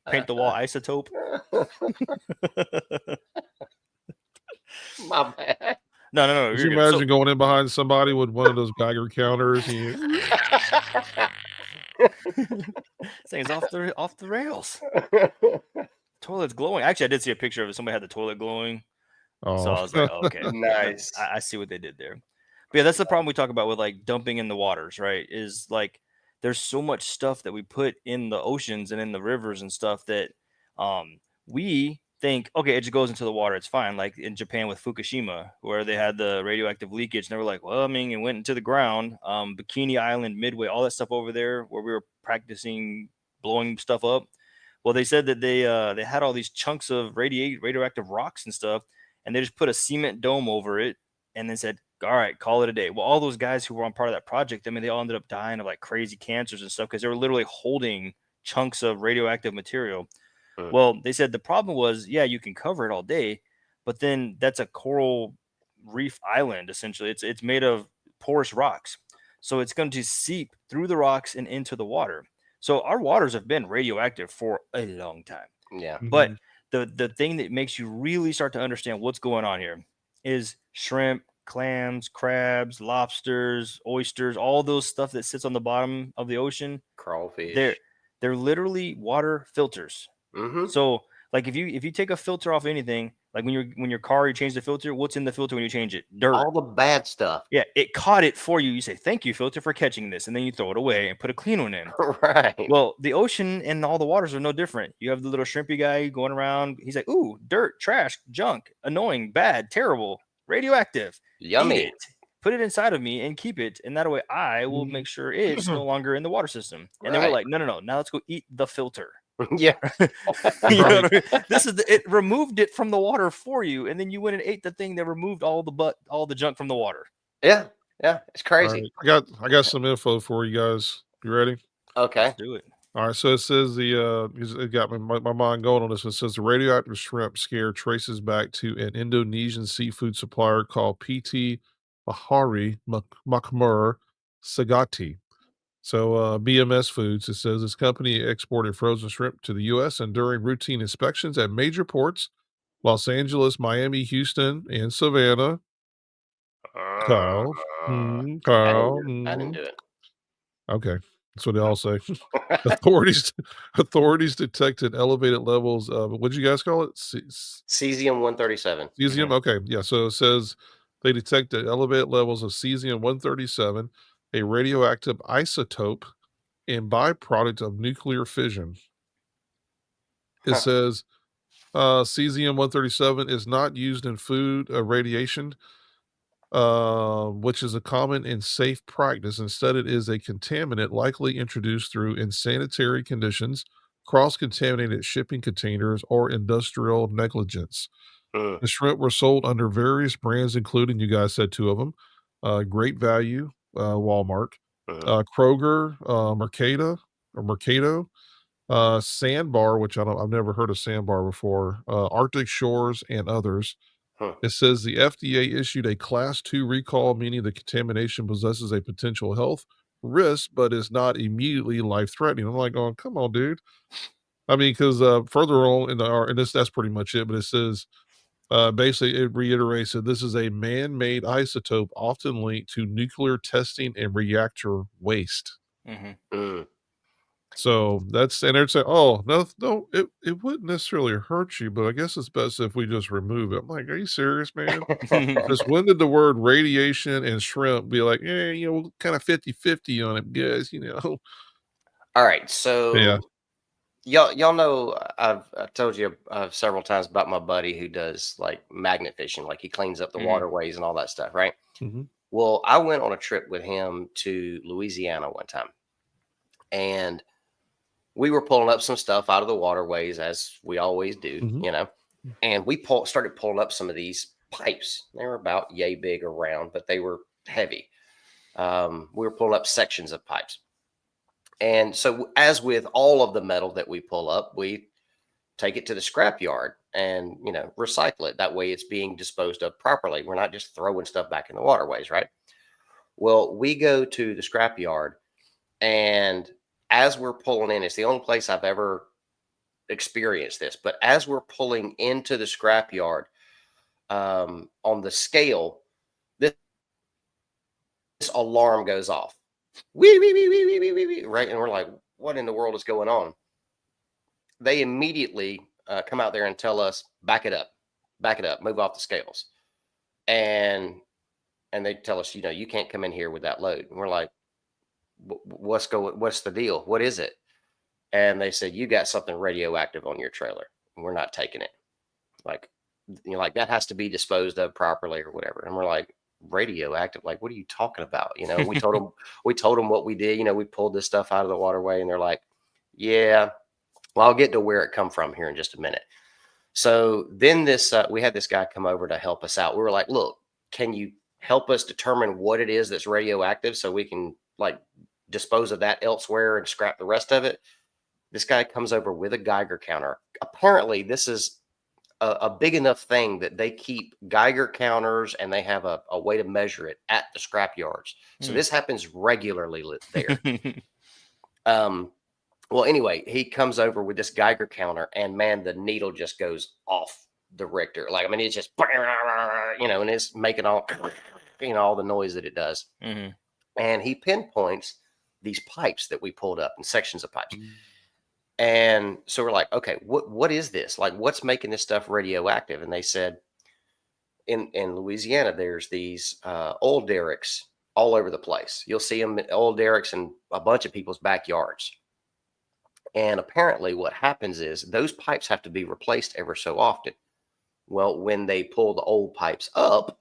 S2: Paint the wall isotope.
S3: My bad.
S2: No.
S1: Could
S2: You're
S1: you
S2: good. So
S1: imagine going in behind somebody with one of those Geiger counters? And
S2: this thing's off the rails. Toilet's glowing. Actually, I did see a picture of it. Somebody had the toilet glowing. So
S1: oh,
S2: I was like, oh, okay,
S3: Nice.
S2: I see what they did there. But yeah, that's the problem we talk about with like dumping in the waters, right? Is like there's so much stuff that we put in the oceans and in the rivers and stuff that we think, okay, it just goes into the water, it's fine. Like in Japan with Fukushima, where they had the radioactive leakage, and they were like, well, I mean, it went into the ground. Bikini Island, Midway, all that stuff over there where we were practicing blowing stuff up. Well, they said that they had all these chunks of radioactive rocks and stuff, and they just put a cement dome over it, and then said, "All right, call it a day." Well, all those guys who were on part of that project, I mean, they all ended up dying of like crazy cancers and stuff because they were literally holding chunks of radioactive material.
S3: Mm.
S2: Well, they said the problem was, yeah, you can cover it all day, but then that's a coral reef island essentially. It's made of porous rocks, so it's going to seep through the rocks and into the water. So our waters have been radioactive for a long time.
S3: Yeah.
S2: But
S1: mhm.
S2: the thing that makes you really start to understand what's going on here is shrimp, clams, crabs, lobsters, oysters, all those stuff that sits on the bottom of the ocean. They're
S3: Crawfish.
S2: they're literally water filters.
S3: Mm-hmm.
S2: So like if you take a filter off anything, like when your car you change the filter, what's in the filter when you change it? Dirt.
S3: All the bad stuff.
S2: Yeah, it caught it for you. You say, "Thank you, filter, for catching this," and then you throw it away and put a clean one in.
S3: Right.
S2: Well, the ocean and all the waters are no different. You have the little shrimpy guy going around. He's like, "Ooh, dirt, trash, junk, annoying, bad, terrible, radioactive. Eat
S3: Yummy.
S2: it. put it inside of me and keep it, and that way I will make sure it's no longer in the water system. And then we're
S3: Right.
S2: like, no, now let's go eat the filter.
S3: Yeah.
S2: You know
S1: Right.
S2: what I mean? This is it removed it from the water for you, and then you went and ate the thing that removed all the junk from the water.
S3: Yeah. Yeah. It's
S1: All
S3: crazy.
S1: right. I got some info for you guys. You ready?
S2: Let's
S3: Okay.
S2: do it.
S1: All right. So it says it got my mind going on this. It says the radioactive shrimp scare traces back to an Indonesian seafood supplier called PT Bahari Makmur Sagati. So BMS Foods, it says this company exported frozen shrimp to the U.S. and during routine inspections at major ports, Los Angeles, Miami, Houston, and Savannah. Kyle, Kyle.
S3: I didn't do it.
S1: Okay, that's what they all say. Authorities authorities detected elevated levels of what'd you guys call it?
S3: Cesium 137.
S1: Cesium. Okay, yeah. So it says they detected elevated levels of cesium 137, a radioactive isotope and byproduct of nuclear fission. It
S3: Huh.
S1: says cesium 137 is not used in food radiation, which is a common and safe practice. Instead, it is a contaminant likely introduced through insanitary conditions, cross contaminated shipping containers, or industrial negligence.
S3: Mm,
S1: The shrimp were sold under various brands, including, you guys said two of them, Great Value, Walmart,
S3: mm,
S1: Kroger, Mercado, Sandbar, which I've never heard of Sandbar before, Arctic Shores, and others.
S3: huh.
S1: It says the FDA issued a Class 2 recall, meaning the contamination possesses a potential health risk, but is not immediately life threatening. I'm like, going, come on, dude. I mean, because further on in and that's pretty much it. But it says basically it reiterates that this is a man-made isotope, often linked to nuclear testing and reactor waste.
S2: Mm-hmm.
S3: Mm.
S1: So that's and they're saying, "Oh, no, it wouldn't necessarily hurt you, but I guess it's best if we just remove it." I'm like, "Are you serious, man?" Because when did the word radiation and shrimp be like, "Yeah, kind of 50-50 on it, guys," you know?
S3: All right.
S1: Yeah.
S3: So y'all know I told you several times about my buddy who does like magnet fishing, like he cleans up the
S2: Mhm.
S3: waterways and all that stuff, right?
S1: Mhm.
S3: Well, I went on a trip with him to Louisiana one time, and we were pulling up some stuff out of the waterways as we always do,
S1: Mhm.
S3: and we started pulling up some of these pipes. They were about yay big around, but they were heavy. We were pulling up sections of pipes. And so, as with all of the metal that we pull up, we take it to the scrap yard and recycle it. That way, it's being disposed of properly. We're not just throwing stuff back in the waterways, right? Well, we go to the scrap yard, and as we're pulling in, it's the only place I've ever experienced this. But as we're pulling into the scrap yard, on the scale, this alarm goes off. Wee, wee, wee, wee, wee, wee, wee, wee, right? And we're like, what in the world is going on? They immediately come out there and tell us, back it up, move off the scales. And they tell us, you can't come in here with that load. And we're like, what's the deal? What is it? And they said, you got something radioactive on your trailer. We're not taking it. Like, like that has to be disposed of properly or whatever. And we're like, radioactive? Like, what are you talking about? We told them what we did. We pulled this stuff out of the waterway, and they're like, yeah, well, I'll get to where it come from here in just a minute. So then we had this guy come over to help us out. We were like, look, can you help us determine what it is that's radioactive so we can like dispose of that elsewhere and scrap the rest of it? This guy comes over with a Geiger counter. Apparently, this is a big enough thing that they keep Geiger counters and they have a way to measure it at the scrap yards. So
S2: Hmm.
S3: this happens regularly there. Um, well, anyway, he comes over with this Geiger counter, and man, the needle just goes off the Richter. Like, I mean, it's just, and it's making all the noise that it does.
S2: Mhm.
S3: And he pinpoints these pipes that we pulled up and sections of pipes. And so we're like, okay, what is this? Like, what's making this stuff radioactive? And they said, in Louisiana, there's these oil derricks all over the place. You'll see them oil derricks in a bunch of people's backyards. And apparently, what happens is those pipes have to be replaced ever so often. Well, when they pull the old pipes up,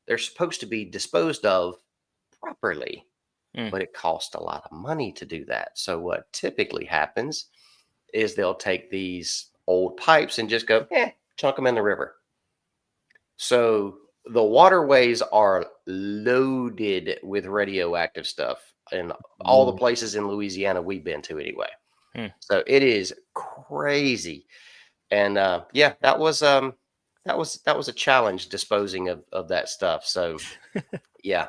S3: they're supposed to be disposed of properly,
S2: Mm.
S3: but it costs a lot of money to do that. So what typically happens is they'll take these old pipes and just go, chunk them in the river. So the waterways are loaded with radioactive stuff in all the
S1: Whoa.
S3: places in Louisiana we've been to anyway.
S2: Hmm.
S3: So it is crazy. And yeah, that was a challenge disposing of that stuff. So yeah,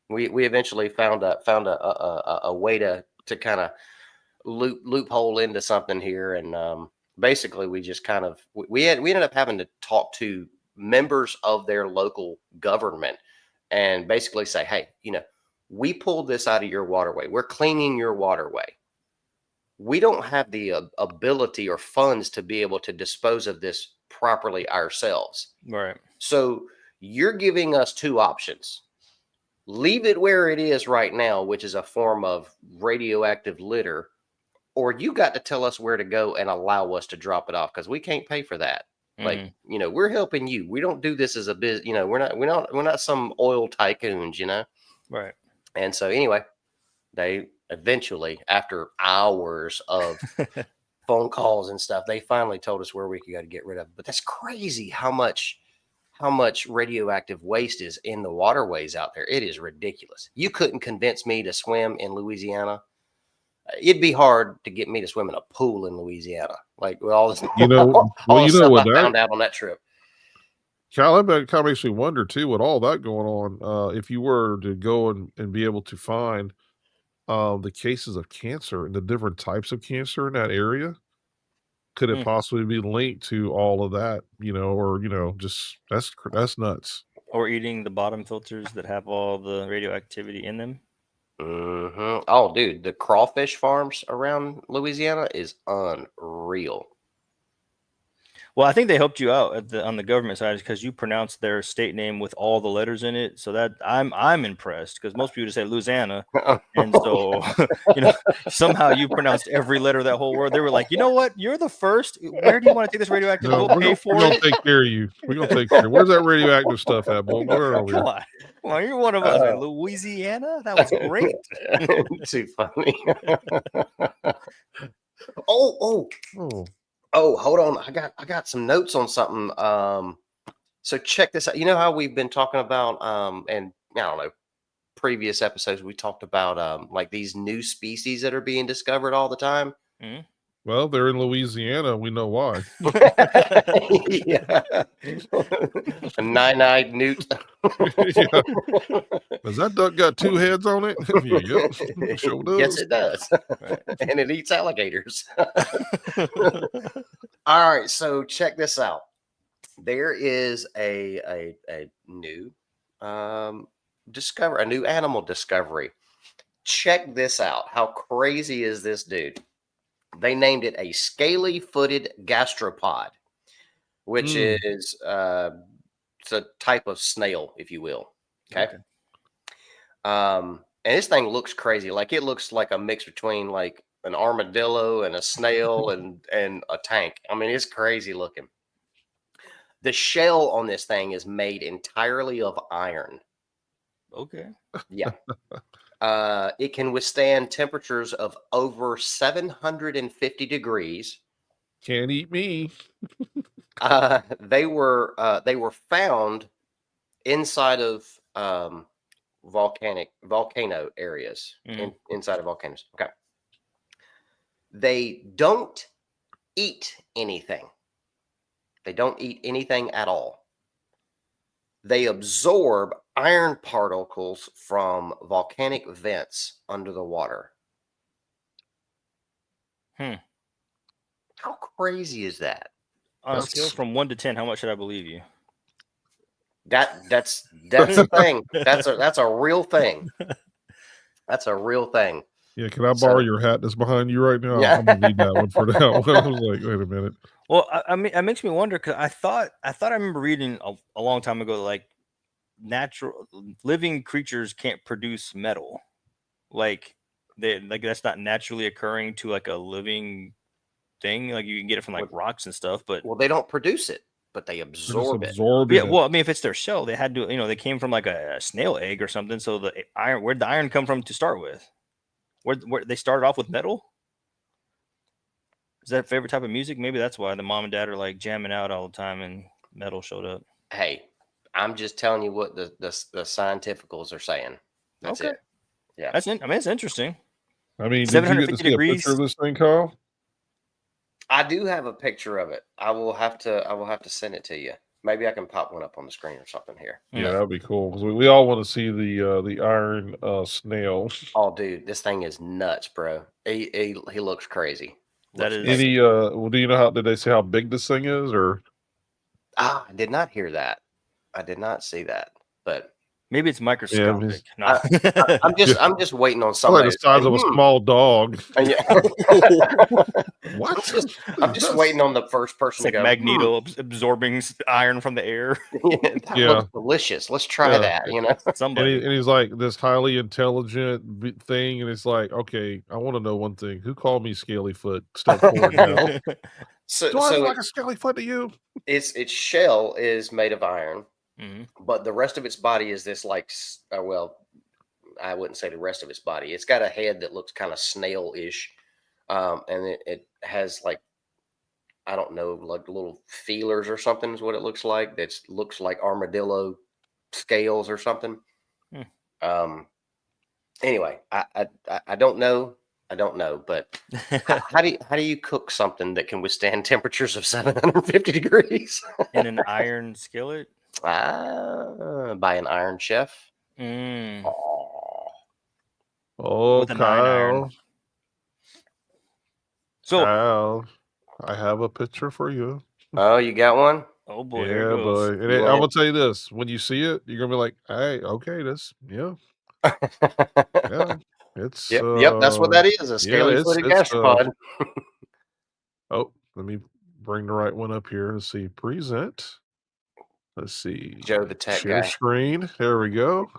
S3: we eventually found a way to kind of loophole into something here, and basically we just kind of we ended up having to talk to members of their local government and basically say, hey, we pulled this out of your waterway. We're cleaning your waterway. We don't have the ability or funds to be able to dispose of this properly ourselves.
S2: Right.
S3: So you're giving us two options. Leave it where it is right now, which is a form of radioactive litter, or you got to tell us where to go and allow us to drop it off because we can't pay for that. Like, we're helping you. We don't do this as a business. We're not some oil tycoons.
S2: Right.
S3: And so anyway, they eventually, after hours of phone calls and stuff, they finally told us where we could go to get rid of it. But that's crazy how much radioactive waste is in the waterways out there. It is ridiculous. You couldn't convince me to swim in Louisiana. It'd be hard to get me to swim in a pool in Louisiana, like with all this, all the stuff
S1: What
S3: I
S1: that
S3: found out on that trip.
S1: Cal, that kind of makes me wonder too, with all that going on, if you were to go and be able to find the cases of cancer and the different types of cancer in that area, could it
S2: Mm.
S1: possibly be linked to all of that? Or just that's nuts.
S2: Or eating the bottom filters that have all the radioactivity in them.
S3: Mm-hmm. Oh, dude, the crawfish farms around Louisiana is unreal.
S2: Well, I think they helped you out on the government side because you pronounced their state name with all the letters in it. So that I'm impressed because most people just say Louisiana, and so somehow you pronounced every letter of that whole word. They were like, you know what? You're the first. Where do you want to take this radioactive?
S1: No,
S2: We'll pay
S1: we're
S2: for
S1: gonna
S2: it.
S1: take care of you. We're gonna take care. Where's that radioactive stuff at, boy? Where are we?
S2: Come on, you're one of us, man. Louisiana, that was great.
S3: Too funny. Oh, hold on. I got some notes on something. So check this out. You know how we've been talking about and I don't know, previous episodes we talked about like these new species that are being discovered all the time.
S2: Mhm.
S1: Well, they're in Louisiana. We know why.
S3: Yeah. A nine-eyed newt.
S1: Yeah. Does that duck got two heads on it? Yep. Sure does.
S3: Yes, it does.
S2: Right.
S3: And it eats alligators. All right, so check this out. There is a new a new animal discovery. Check this out. How crazy is this, dude? They named it a scaly-footed gastropod, which is it's a type of snail, if you will. Okay. And this thing looks crazy. Like it looks like a mix between like an armadillo and a snail and a tank. I mean, it's crazy looking. The shell on this thing is made entirely of iron.
S2: Okay.
S3: Yeah. It can withstand temperatures of over 750 degrees.
S1: Can't eat me.
S3: They were found inside of volcano areas, inside of volcanoes. Okay. They don't eat anything. They don't eat anything at all. They absorb iron particles from volcanic vents under the water. How crazy is that?
S2: On a scale from 1 to 10, how much should I believe you?
S3: That's a thing. That's a real thing. That's a real thing.
S1: Yeah, can I borrow your hat that's behind you right now?
S3: Yeah.
S1: I'm gonna need that one for now. I was like, wait a minute.
S2: Well, I mean, it makes me wonder because I thought I remember reading a long time ago, like natural living creatures can't produce metal, like that's not naturally occurring to like a living thing. Like you can get it from like rocks and stuff, but
S3: they don't produce it. but they
S1: They're just
S3: absorb it.
S1: absorbing
S2: Yeah,
S1: it.
S2: well, I mean, if it's their shell, they had to, they came from like a snail egg or something. So the iron, where'd the iron come from to start with? Where they started off with metal? Is that a favorite type of music? Maybe that's why the mom and dad are like jamming out all the time and metal showed up.
S3: Hey, I'm just telling you what the scientificals are saying. That's
S2: Okay.
S3: it. Yeah.
S2: I mean, it's interesting.
S1: I mean, did you get to
S2: 750
S1: see a picture
S2: degrees.
S1: of this thing, Kyle?
S3: I do have a picture of it. I will have to send it to you. Maybe I can pop one up on the screen or something here.
S1: Yeah,
S2: Hmm.
S1: that'd be cool because we all want to see the iron snail.
S3: Oh, dude, this thing is nuts, bro. He looks crazy.
S2: That
S3: Looks
S2: is-
S3: crazy.
S1: Well, do you know did they say how big this thing is, or
S3: I did not hear that. I did not see that. But
S2: Maybe it's microscopic. No.
S3: I'm just waiting on
S1: like
S3: somebody
S1: the
S3: to
S1: size
S3: say,
S1: of a small dog?
S3: And yeah.
S1: What?
S3: I'm just waiting on the first person
S2: It's
S3: to
S2: like
S3: go.
S2: Magneto absorbing iron from the air.
S3: That
S1: Yeah.
S3: looks delicious. Let's try
S1: Yeah.
S3: that. You know.
S2: Somebody.
S1: And he's like this highly intelligent thing, and it's like, okay, I want to know one thing: who called me Scaly Foot? Step forward now.
S3: So
S1: Do I look
S3: so
S1: like a Scaly Foot to you?
S3: its shell is made of iron,
S2: Mhm.
S3: but the rest of its body is this like well, I wouldn't say the rest of its body. It's got a head that looks kind of snail-ish, and it has like, I don't know, like little feelers or something is what it looks like. That looks like armadillo scales or something.
S2: Hmm.
S3: Anyway, I don't know. I don't know, but how do you cook something that can withstand temperatures of 750 degrees?
S2: In an iron skillet.
S3: By an iron chef.
S2: Mm.
S3: Oh,
S1: Oh,
S2: With a 9 iron.
S1: Kyle,
S2: So,
S1: Kyle, I have a picture for you.
S3: oh, you got one?
S2: oh boy, here
S1: Yeah,
S2: it goes.
S1: boy. And
S3: You
S1: I
S3: want
S1: will tell you this: when you see it, you're gonna be like, "Hey, okay, yeah, yeah, it's
S3: Yep, that's what that is, a
S1: yeah,
S3: scaly-footed
S1: it's
S3: gastropod.
S1: oh, let me bring the right one up here. Let's see, present. Let's see,
S3: Joe the tech
S1: share
S3: guy.
S1: screen. There we go.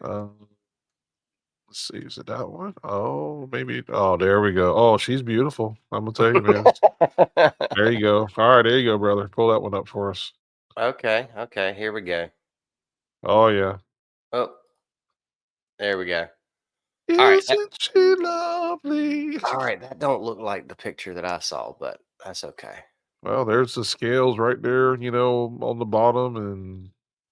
S1: Let's see, is it that one? Oh, maybe. Oh, there we go. Oh, she's beautiful. I'm gonna tell you, man. There you go. All right, there you go, brother. Pull that one up for us.
S3: Okay, here we go.
S1: Oh yeah.
S3: Oh, there we go. All right,
S1: Isn't she lovely?
S3: all right, that don't look like the picture that I saw, but that's okay.
S1: Well, there's the scales right there, on the bottom, and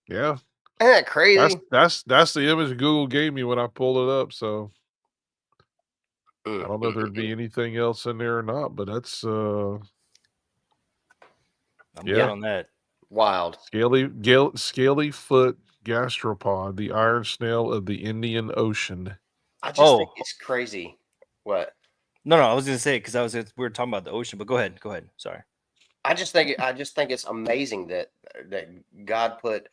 S1: yeah,
S3: Isn't that crazy?
S1: that's the image Google gave me when I pulled it up. So I
S3: Mm,
S1: don't know if
S3: mm,
S1: there'd be anything else in there or not, but that's
S2: I'm good
S1: yeah,
S2: on that.
S3: Wild.
S1: scaly foot gastropod, the iron snail of the Indian Ocean.
S3: I just think
S2: Oh,
S3: it's crazy. What?
S2: no, I was gonna say because we were talking about the ocean, but go ahead. Sorry.
S3: I just think it's amazing that God put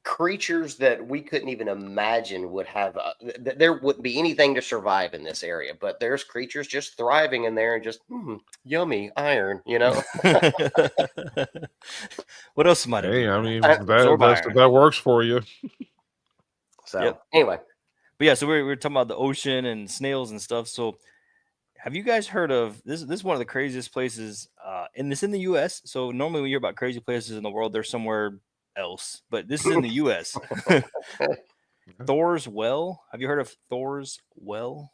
S3: creatures that we couldn't even imagine would have there wouldn't be anything to survive in this area, but there's creatures just thriving in there and just yummy iron, you know.
S2: What else might it
S1: Hey,
S2: do?
S1: I mean
S2: Absorb iron.
S1: that works for you.
S3: So
S2: Yep.
S3: anyway,
S2: But yeah, so we were talking about the ocean and snails and stuff. So have you guys heard of this? This is one of the craziest places, and this in the U.S. So normally when you hear about crazy places in the world, they're somewhere else, but this is in the U.S. Thor's Well. Have you heard of Thor's Well?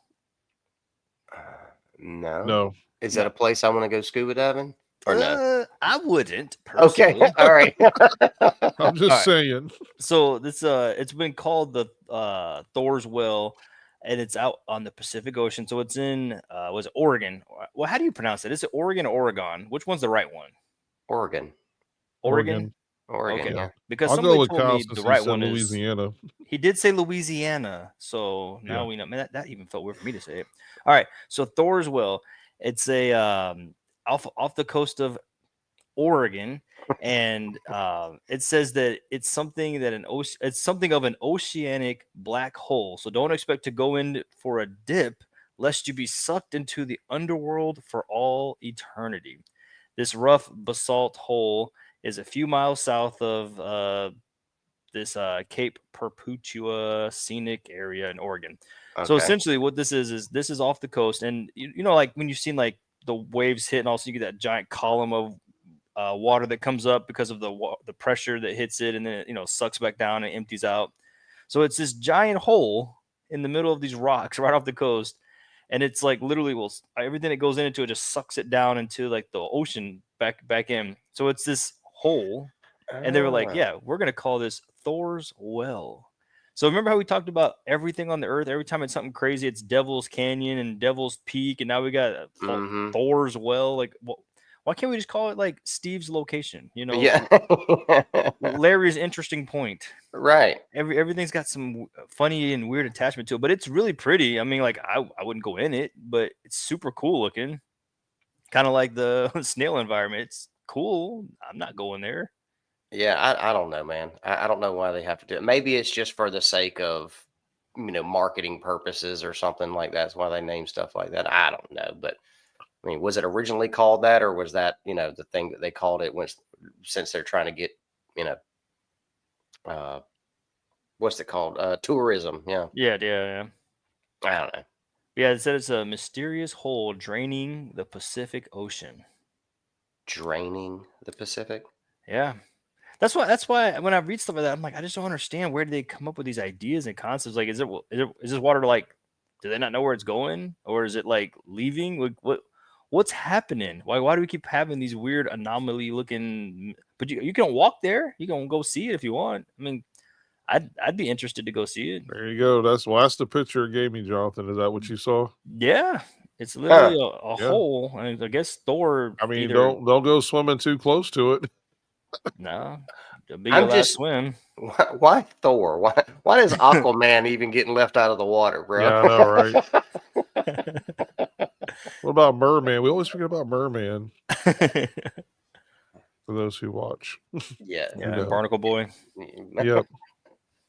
S3: no,
S1: No,
S3: is that
S2: No.
S3: a place I want to go scuba diving or no?
S2: I wouldn't
S3: Okay,
S2: personally.
S3: all right.
S1: I'm just
S2: All right.
S1: saying.
S2: So this it's been called the Thor's Well, and it's out on the Pacific Ocean. So it's in was it Oregon? Well, how do you pronounce it? Is it Oregon or Oregon? Which one's the right one?
S3: Oregon,
S2: Oregon.
S3: Oregon,
S2: Okay.
S1: Yeah,
S3: yeah.
S2: Because
S1: I'll go
S2: somebody
S1: with
S2: told
S1: Kyle
S2: me the
S1: since he
S2: right
S1: said
S2: one is
S1: Louisiana.
S2: he did say Louisiana. So now
S1: Yeah.
S2: we know. Man, that even felt weird for me to say it. All right. So Thor's Well, it's a off the coast of Oregon, and it says that it's something that it's something of an oceanic black hole. So don't expect to go in for a dip, lest you be sucked into the underworld for all eternity. This rough basalt hole is a few miles south of this Cape Perpetua scenic area in Oregon. So
S3: Okay.
S2: essentially, what this is this is off the coast, and like when you've seen like the waves hit, and also you get that giant column of water that comes up because of the pressure that hits it, and then it sucks back down and empties out. So it's this giant hole in the middle of these rocks right off the coast, and it's like literally, well, everything that goes into it just sucks it down into like the ocean back in. So it's this hole, and they were like,
S3: Ah,
S2: "Yeah, we're gonna call this Thor's Well." So remember how we talked about everything on the earth? Every time it's something crazy, it's Devil's Canyon and Devil's Peak, and now we got
S3: mhm.
S2: Thor's Well. Like, why can't we just call it like Steve's location?
S3: Yeah.
S2: Larry's interesting point.
S3: Right.
S2: Everything's got some funny and weird attachment to it, but it's really pretty. I mean, like I wouldn't go in it, but it's super cool looking. Kind of like the snail environment. It's cool. I'm not going there.
S3: Yeah, I don't know, man. I don't know why they have to do it. Maybe it's just for the sake of, marketing purposes or something like that. That's why they name stuff like that. I don't know. But I mean, was it originally called that, or was that, the thing that they called it since they're trying to get, you know, uh, what's it called? Tourism. Yeah.
S2: Yeah.
S3: I don't know.
S2: Yeah, it said it's a mysterious hole draining the Pacific Ocean.
S3: Draining the Pacific.
S2: Yeah. That's why when I read stuff like that, I'm like, I just don't understand where do they come up with these ideas and concepts. Like, is this water like, do they not know where it's going, or is it like leaving? Like, what's happening? Why do we keep having these weird anomaly looking? But you can walk there. You can go see it if you want. I mean, I'd be interested to go see it.
S1: There you go. That's the picture it gave me, Jonathan. Is that what you saw?
S2: Yeah, it's literally
S3: Huh.
S2: a
S1: Yeah.
S2: hole. I guess Thor
S1: I mean,
S2: either
S1: don't go swimming too close to it.
S2: no, it'll be your
S3: I'm
S2: last
S3: just.
S2: swim.
S3: Why Thor? Why is Aquaman even getting left out of the water, bro?
S1: Yeah, I know, right? What about Merman? We always forget about Merman for those who watch.
S3: Yeah.
S1: You
S2: Yeah,
S1: know.
S2: Barnacle Boy.
S1: Yep.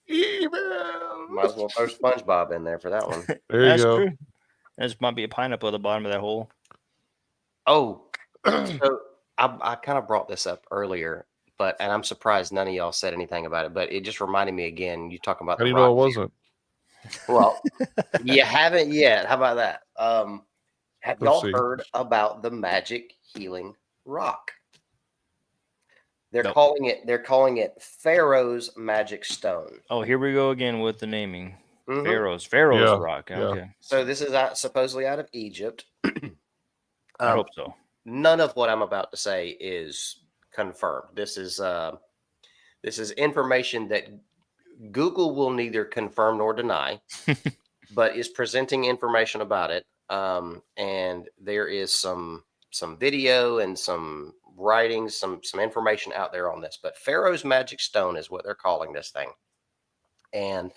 S3: Might as well throw SpongeBob in there for that one.
S1: There you
S2: That's
S1: go.
S2: true. There just might be a pineapple at the bottom of that hole.
S3: Oh, so I kind of brought this up earlier, and I'm surprised none of y'all said anything about it. But it just reminded me again. You talking about
S1: How
S3: the
S1: do you know
S3: rock?
S1: it wasn't?
S3: Well, you haven't yet. How about that? Have y'all
S1: Proceed.
S3: heard about the magic healing rock? They're
S2: Nope.
S3: calling it Pharaoh's magic stone.
S2: Oh, here we go again with the naming.
S3: Mhm.
S2: Pharaoh's
S1: Yeah,
S2: Rock.
S1: yeah.
S2: Okay.
S3: So this is supposedly out of Egypt.
S2: I hope so.
S3: None of what I'm about to say is confirmed. This is information that Google will neither confirm nor deny, but is presenting information about it. And there is some video and some writings, some information out there on this. But Pharaoh's magic stone is what they're calling this thing. And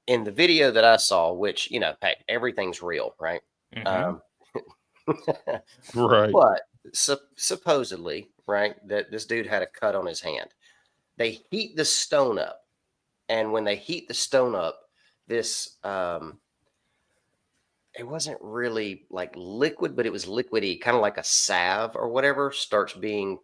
S3: in the video that I saw, which hey, everything's real, right?
S2: Mhm.
S1: Right.
S3: But supposedly, right, that this dude had a cut on his hand. They heat the stone up, and when they heat the stone up, this it wasn't really like liquid, but it was liquidy, kind of like a salve or whatever, starts being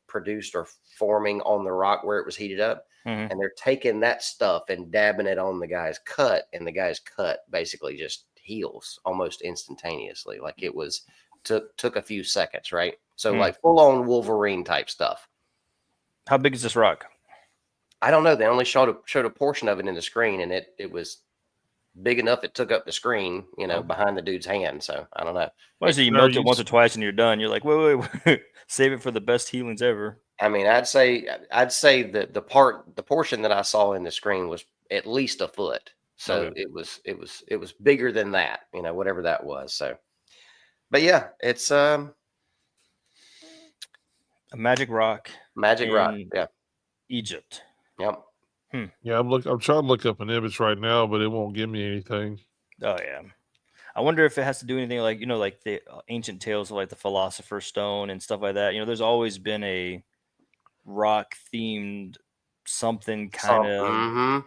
S3: produced or forming on the rock where it was heated up.
S2: Mhm.
S3: And they're taking that stuff and dabbing it on the guy's cut, and the guy's cut basically just heals almost instantaneously. Like it was took a few seconds, right? So
S2: Hmm.
S3: like full on Wolverine type stuff.
S2: How big is this rock?
S3: I don't know. They only showed a portion of it in the screen, and it was big enough it took up the screen,
S2: Oh.
S3: behind the dude's hand. So I don't know.
S2: Well, so you
S1: Now,
S2: melt
S1: you
S2: it once or twice and you're done. You're like, wait, save it for the best healings ever.
S3: I mean, I'd say that the portion that I saw in the screen was at least a foot. So
S2: Okay.
S3: it was bigger than that, whatever that was. So, but yeah, it's
S2: A magic rock
S3: magic rock.
S2: in
S3: Yeah.
S2: Egypt.
S3: Yep.
S1: Yeah, I'm trying to look up an image right now, but it won't give me anything.
S2: Oh yeah. I wonder if it has to do anything like like the ancient tales of like the Philosopher's Stone and stuff like that. There's always been a rock themed something kind of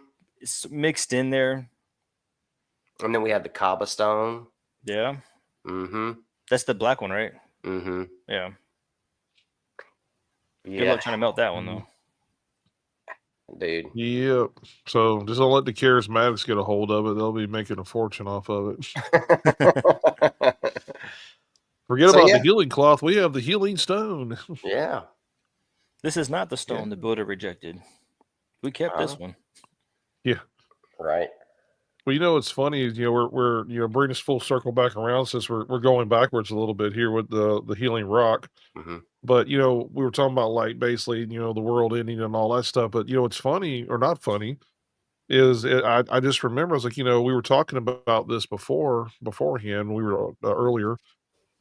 S2: mixed in there.
S3: And then we had the Kaaba stone.
S2: Yeah.
S3: Mm-hmm.
S2: That's the black one, right?
S3: Mm-hmm.
S2: Yeah. Good
S3: Yeah,
S2: luck trying to melt that one though.
S3: dude.
S1: Yep. So just don't let the charismatics get a hold of it. They'll be making a fortune off of it. Forget
S3: So,
S1: about the
S3: yeah.
S1: healing cloth. We have the healing stone.
S3: Yeah.
S2: This is not the stone the builder rejected. We kept this one.
S1: Yeah.
S3: Right.
S1: Well, what's funny is we're bring this full circle back around since we're going backwards a little bit here with the healing rock.
S3: Hmm.
S1: But we were talking about like basically the world ending and all that stuff. But what's funny or not funny is I just remember I was like we were talking about this beforehand we were earlier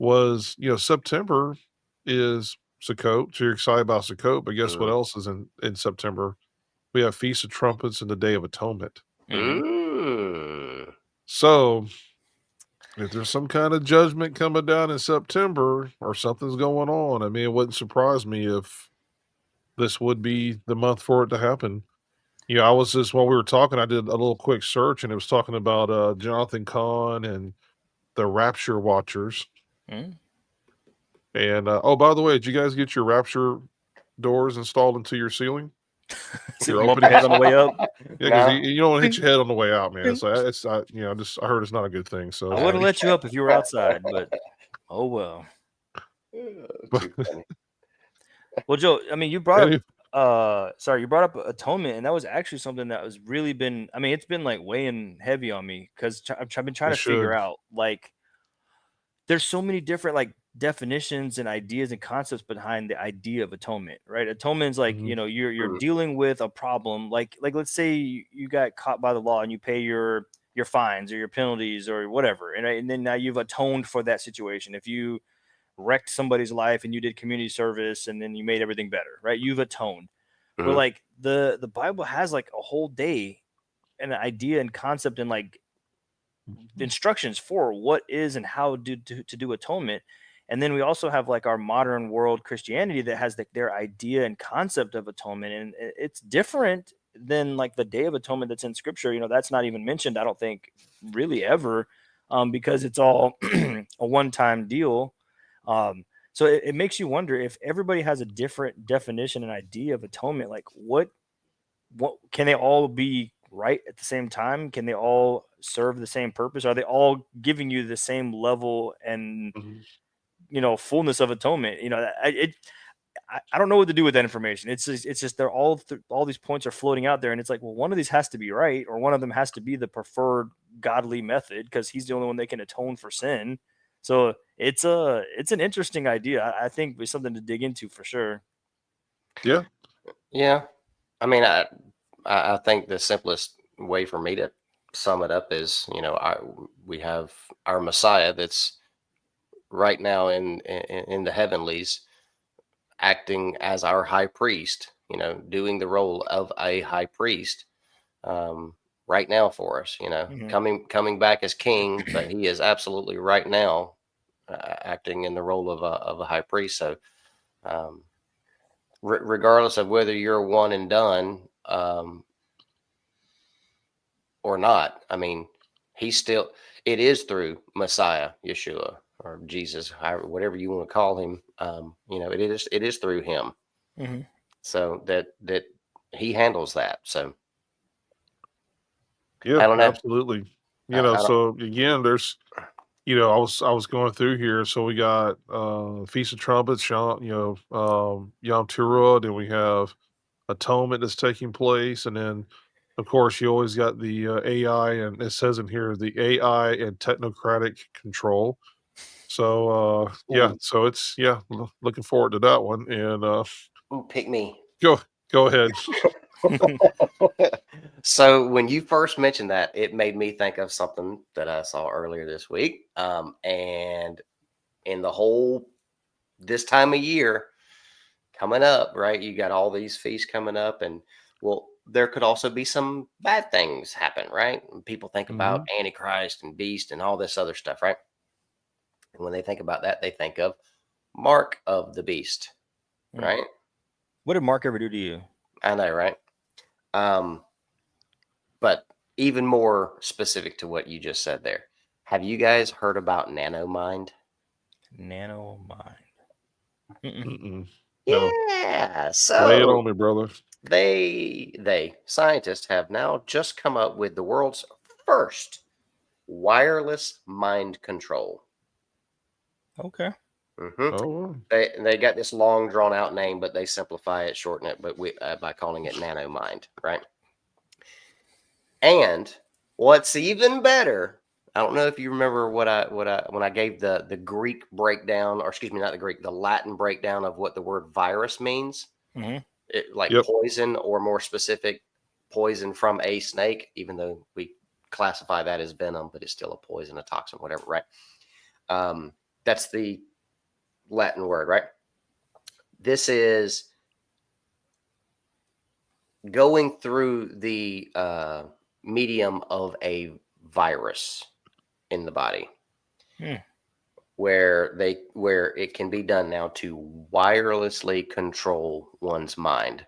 S1: was September is Sukkot, so you're excited about Sukkot. But guess what
S3: Mm.
S1: else is in September? We have Feast of Trumpets and the Day of Atonement.
S2: Mm-hmm.
S3: Mm.
S1: So if there's some kind of judgment coming down in September or something's going on, I mean, it wouldn't surprise me if this would be the month for it to happen. I was just while we were talking, I did a little quick search and it was talking about Jonathan Kahn and the Rapture Watchers.
S2: Mm-hmm.
S1: And oh, by the way, did you guys get your Rapture doors installed into your ceiling?
S2: So
S1: Your
S2: you bump your
S1: openings?
S2: head on the way up.
S1: Yeah, because
S3: No.
S1: you don't want to hit your head on the way out, man. So it's I heard it's not a good thing. So
S2: I
S1: it's
S2: would have
S1: like,
S2: let you up if you were outside, but oh well.
S3: Too funny.
S2: Well, Joe, I mean, you brought
S1: any-
S2: up you brought up atonement, and that was actually something that was really been, I mean, it's been like weighing heavy on me because I've been trying
S1: it
S2: to figure
S1: should.
S2: out like there's so many different like definitions and ideas and concepts behind the idea of atonement, right? Atonement is like,
S1: Mhm.
S2: you're
S3: Mm.
S2: dealing with a problem, like let's say you got caught by the law and you pay your fines or your penalties or whatever, and then now you've atoned for that situation. If you wrecked somebody's life and you did community service and then you made everything better, right? You've atoned. But
S3: Mhm.
S2: like the Bible has like a whole day and an idea and concept and like instructions for what is and how to do atonement. And then we also have like our modern world Christianity that has their idea and concept of atonement, and it's different than like the Day of Atonement that's in Scripture. That's not even mentioned, I don't think, really ever, because it's all a one-time deal. So it makes you wonder if everybody has a different definition and idea of atonement. Like, what can they all be right at the same time? Can they all serve the same purpose? Are they all giving you the same level and
S1: Mhm.
S2: fullness of atonement? I don't know what to do with that information. It's just they're all these points are floating out there, and it's like, well, one of these has to be right, or one of them has to be the preferred godly method because he's the only one that can atone for sin. So it's an interesting idea. I think it's something to dig into for sure.
S1: Yeah.
S3: Yeah. I mean, I think the simplest way for me to sum it up is, we have our Messiah that's right now in the heavenlies, acting as our high priest. Doing the role of a high priest, right now for us.
S2: Mhm.
S3: Coming back as king, but he is absolutely right now acting in the role of a high priest. So, um, regardless of whether you're one and done, or not. I mean, he's still. It is through Messiah, Yeshua, or Jesus, whatever you want to call him. It is through him.
S2: Mhm.
S3: So that he handles that. So
S1: Yeah,
S3: I don't know.
S1: absolutely.
S3: I don't.
S1: So again, there's I was going through here. So we got Feast of Trumpets, Yom Teruah, then we have Atonement that's taking place, and then of course you always got the AI, and it says in here the AI and technocratic control. So yeah,
S3: Ooh,
S1: so it's looking forward to that one. And
S3: ooh, pick me.
S1: go go ahead.
S3: So when you first mentioned that, it made me think of something that I saw earlier this week. And in the whole this time of year coming up, right? You got all these feasts coming up, and well, there could also be some bad things happen, right? And people think about
S1: Hmm.
S3: Antichrist and Beast and all this other stuff, right? And when they think about that, they think of Mark of the Beast,
S2: Mm.
S3: right?
S2: What did Mark ever do to you?
S3: I know, right? Um, but even more specific to what you just said there, have you guys heard about nanomind?
S2: Nano mind. Mm-mm.
S1: Mm-mm. No,
S3: Yeah.
S1: lay it
S3: So
S1: on me, brother.
S3: they scientists have now just come up with the world's first wireless mind control.
S2: Okay.
S3: Hmm.
S1: Oh,
S3: They got this long drawn out name, but they simplify it, shorten it, but by calling it nanomind, right? And what's even better, I don't know if you remember what I when I gave the Greek breakdown, or excuse me, not the Greek, the Latin breakdown of what the word virus means.
S2: Hmm.
S3: Like
S1: yep.
S3: poison, or more specific, poison from a snake, even though we classify that as venom, but it's still a poison, a toxin, whatever, right? That's the Latin word, right? This is going through the medium of a virus in the body,
S2: Hmm.
S3: where it can be done now to wirelessly control one's mind.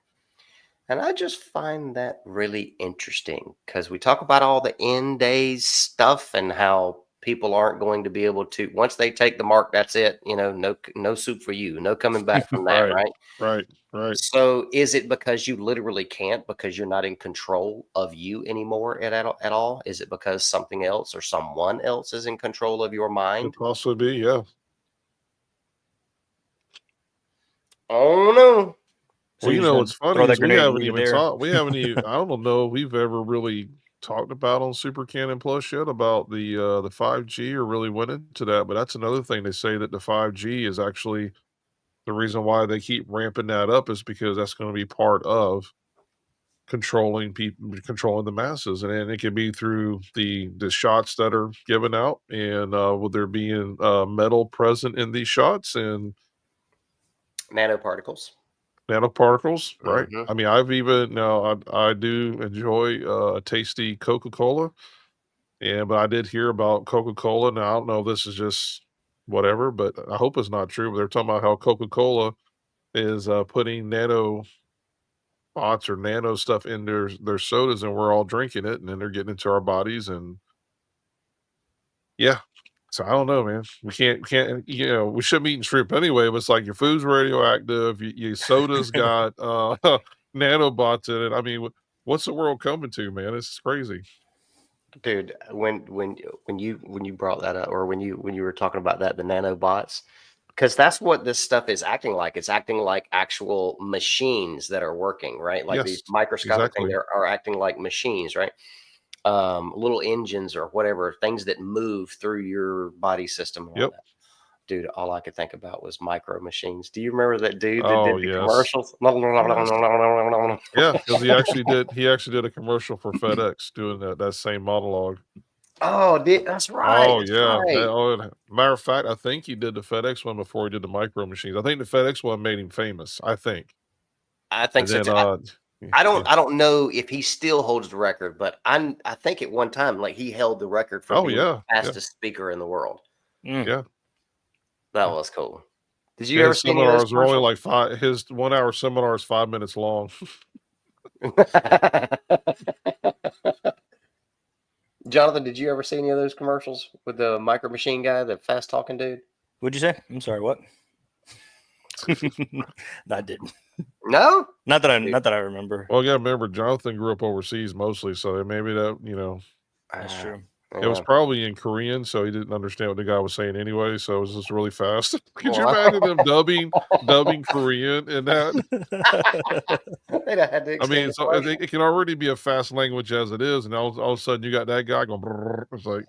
S3: And I just find that really interesting, because we talk about all the end days stuff and how people aren't going to be able to, once they take the mark, that's it. No soup for you, no coming back from that,
S1: Right,
S3: right?
S1: right, right.
S3: So is it because you literally can't, because you're not in control of you anymore at all? Is it because something else or someone else is in control of your
S1: Could
S3: mind?
S1: possibly be, yeah.
S3: Oh no.
S2: So
S1: Well,
S2: you're just
S1: what's
S2: gonna
S1: funny
S2: throw that
S1: is we
S2: grenade and
S1: haven't
S2: leave it
S1: even
S2: there?
S1: talked. We haven't even. I don't know. We've ever really talked about on Super Canon Plus yet about the 5G, or really went into that. But that's another thing. They say that the 5G is actually the reason why they keep ramping that up, is because that's going to be part of controlling people, controlling the masses, and then it can be through the shots that are given out, and with there being metal present in these shots, and
S3: Nanoparticles.
S1: nanoparticles, right?
S3: Hmm.
S1: I mean, I've even now I do enjoy a tasty Coca-Cola, and but I did hear about Coca-Cola. Now I don't know if this is just whatever, but I hope it's not true. But they're talking about how Coca-Cola is putting nano bots or nano stuff in their sodas, and we're all drinking it, and then they're getting into our bodies, and yeah. So I don't know, man. We can't, we shouldn't be eating shrimp anyway, but it's like your food's radioactive, your soda's got nanobots in it. I mean, what's the world coming to, man? This is crazy.
S3: Dude, when you brought that up, or when you were talking about that, the nanobots, because that's what this stuff is acting like. It's acting like actual machines that are working, right? Like
S1: Yes,
S3: these microscopic things,
S1: exactly.
S3: are acting like machines, right? Little engines or whatever, things that move through your body system and all
S1: Yep.
S3: that. Dude, all I could think about was micro machines. Do you remember that dude that
S1: Oh,
S3: did the
S1: yes.
S3: commercials?
S1: Yes. Yeah, because he actually did a commercial for FedEx doing that same monologue.
S3: Oh, that's right.
S1: Oh,
S3: That's
S1: yeah.
S3: right.
S1: Matter of fact, I think he did the FedEx one before he did the Micro Machines. I think the FedEx one made him famous, I think.
S3: I think
S1: And
S3: so
S1: then,
S3: too. I
S1: yeah.
S3: don't I don't know if he still holds the record, but I think at one time, like, he held the record for
S1: Oh,
S3: being the
S1: yeah, yeah,
S3: fastest speaker in the world.
S2: Mm.
S1: yeah,
S3: That
S1: yeah.
S3: was cool. Did you
S1: Yeah,
S3: ever
S1: his
S3: see any of those
S1: seminars are only
S3: commercials?
S1: like his 1 hour seminar is 5 minutes long.
S3: Jonathan, did you ever see any of those commercials with the micro machine guy, the fast talking dude?
S2: What'd you say? I'm sorry. What? No, I didn't.
S3: No?
S2: Not that I
S3: Dude,
S2: not that I remember.
S1: Well, yeah, remember Jonathan grew up overseas mostly, so maybe that,
S2: That's
S3: ah,
S2: true.
S1: it was
S3: yeah.
S1: probably in Korean, so he didn't understand what the guy was saying anyway, so it was just really fast. Could you
S3: Wow.
S1: imagine him dubbing Korean in that?
S3: They'd have had to
S1: I
S3: extend
S1: mean,
S3: the
S1: so
S3: commercial.
S1: it can already be a fast language as it is, and all of a sudden you got that guy going. Brrr. It's like,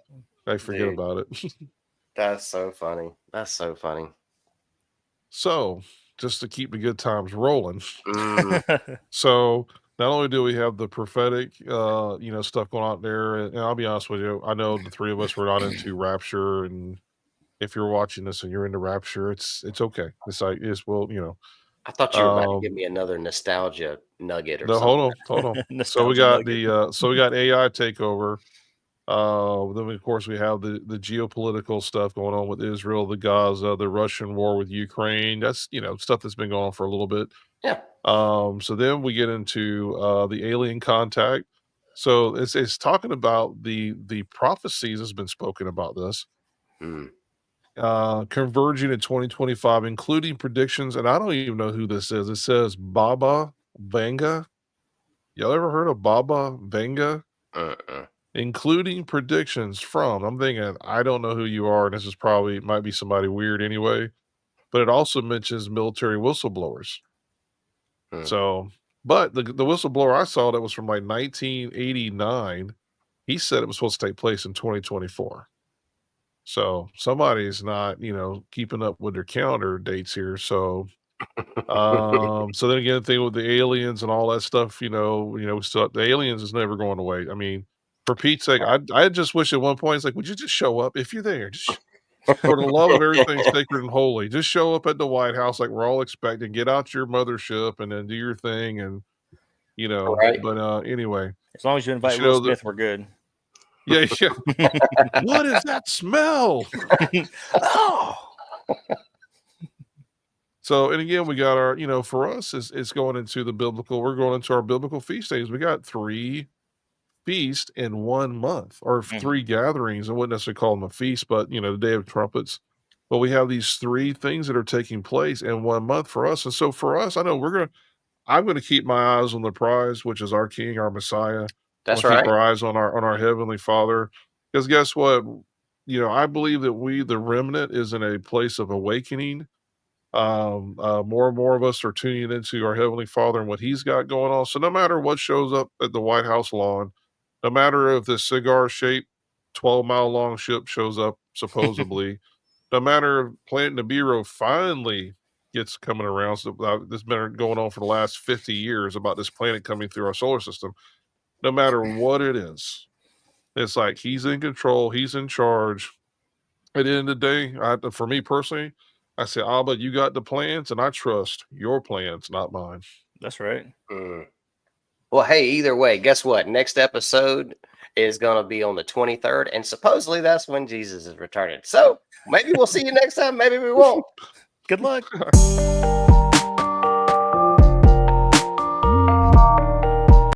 S1: hey, forget
S3: Dude,
S1: about it.
S3: that's so funny. That's so funny.
S1: So, just to keep the good times rolling,
S3: Mm,
S1: so not only do we have the prophetic, stuff going on there, and I'll be honest with you, I know the three of us were not into Rapture, and if you're watching this and you're into Rapture, it's okay. It's like it's well,
S3: I thought you were about to give
S1: um,
S3: me another nostalgia nugget or
S1: no,
S3: something.
S1: hold on.
S2: Nostalgia nugget.
S1: So we got AI takeover. Then of course we have the geopolitical stuff going on with Israel, the Gaza, the Russian war with Ukraine. That's stuff that's been going on for a little bit.
S3: Yeah.
S1: So then we get into the alien contact. So it's talking about the prophecies has been spoken about this
S3: Mm.
S1: converging in 2025, including predictions. And I don't even know who this is. It says Baba Vanga. Y'all ever heard of Baba Vanga?
S3: Uh-uh.
S1: including predictions from, I'm thinking, I don't know who you are, and this is probably might be somebody weird anyway, but it also mentions military whistleblowers.
S3: Hmm.
S1: So, but the whistleblower I saw that was from like 1989, he said it was supposed to take place in 2024. So somebody's not, keeping up with their calendar dates here. So, so then again, the thing with the aliens and all that stuff, we still the aliens is never going away. I mean, for Pete's sake, I just wish at one point it's like, would you just show up if you're there? Just for the love of everything sacred and holy, just show up at the White House like we're all expecting. Get out your mothership and then do your thing, and
S3: Right.
S1: But anyway,
S2: As long as you invite
S1: just
S2: Will
S1: know that.
S2: Smith, we're good.
S1: Yeah, yeah. What is that smell?
S2: Oh,
S1: So, and again, we got our, for us, it's going into the biblical. We're going into our biblical feast days. We got 3 feasts in 1 month, or 3 gatherings. I wouldn't necessarily call them a feast, but the Day of Trumpets. But we have these 3 things that are taking place in 1 month for us. And so for us, I know I'm gonna keep my eyes on the prize, which is our King, our Messiah.
S3: That's
S1: We'll keep
S3: right.
S1: our eyes on our Heavenly Father. Because guess what? I believe that we, the remnant, is in a place of awakening. More and more of us are tuning into our Heavenly Father and what He's got going on. So no matter what shows up at the White House lawn, no matter if this cigar-shaped 12-mile long ship shows up, supposedly, no matter if Planet Nibiru finally gets coming around. So this has been going on for the last 50 years about this planet coming through our solar system. No matter what it is, it's like He's in control. He's in charge. At the end of the day, for me personally, I say, Abba, you got the plans, and I trust your plans, not mine.
S2: that's right.
S3: Mm. Well, hey, either way, guess what? Next episode is going to be on the 23rd, and supposedly that's when Jesus is returning. So maybe we'll see you next time. Maybe we won't.
S2: Good luck.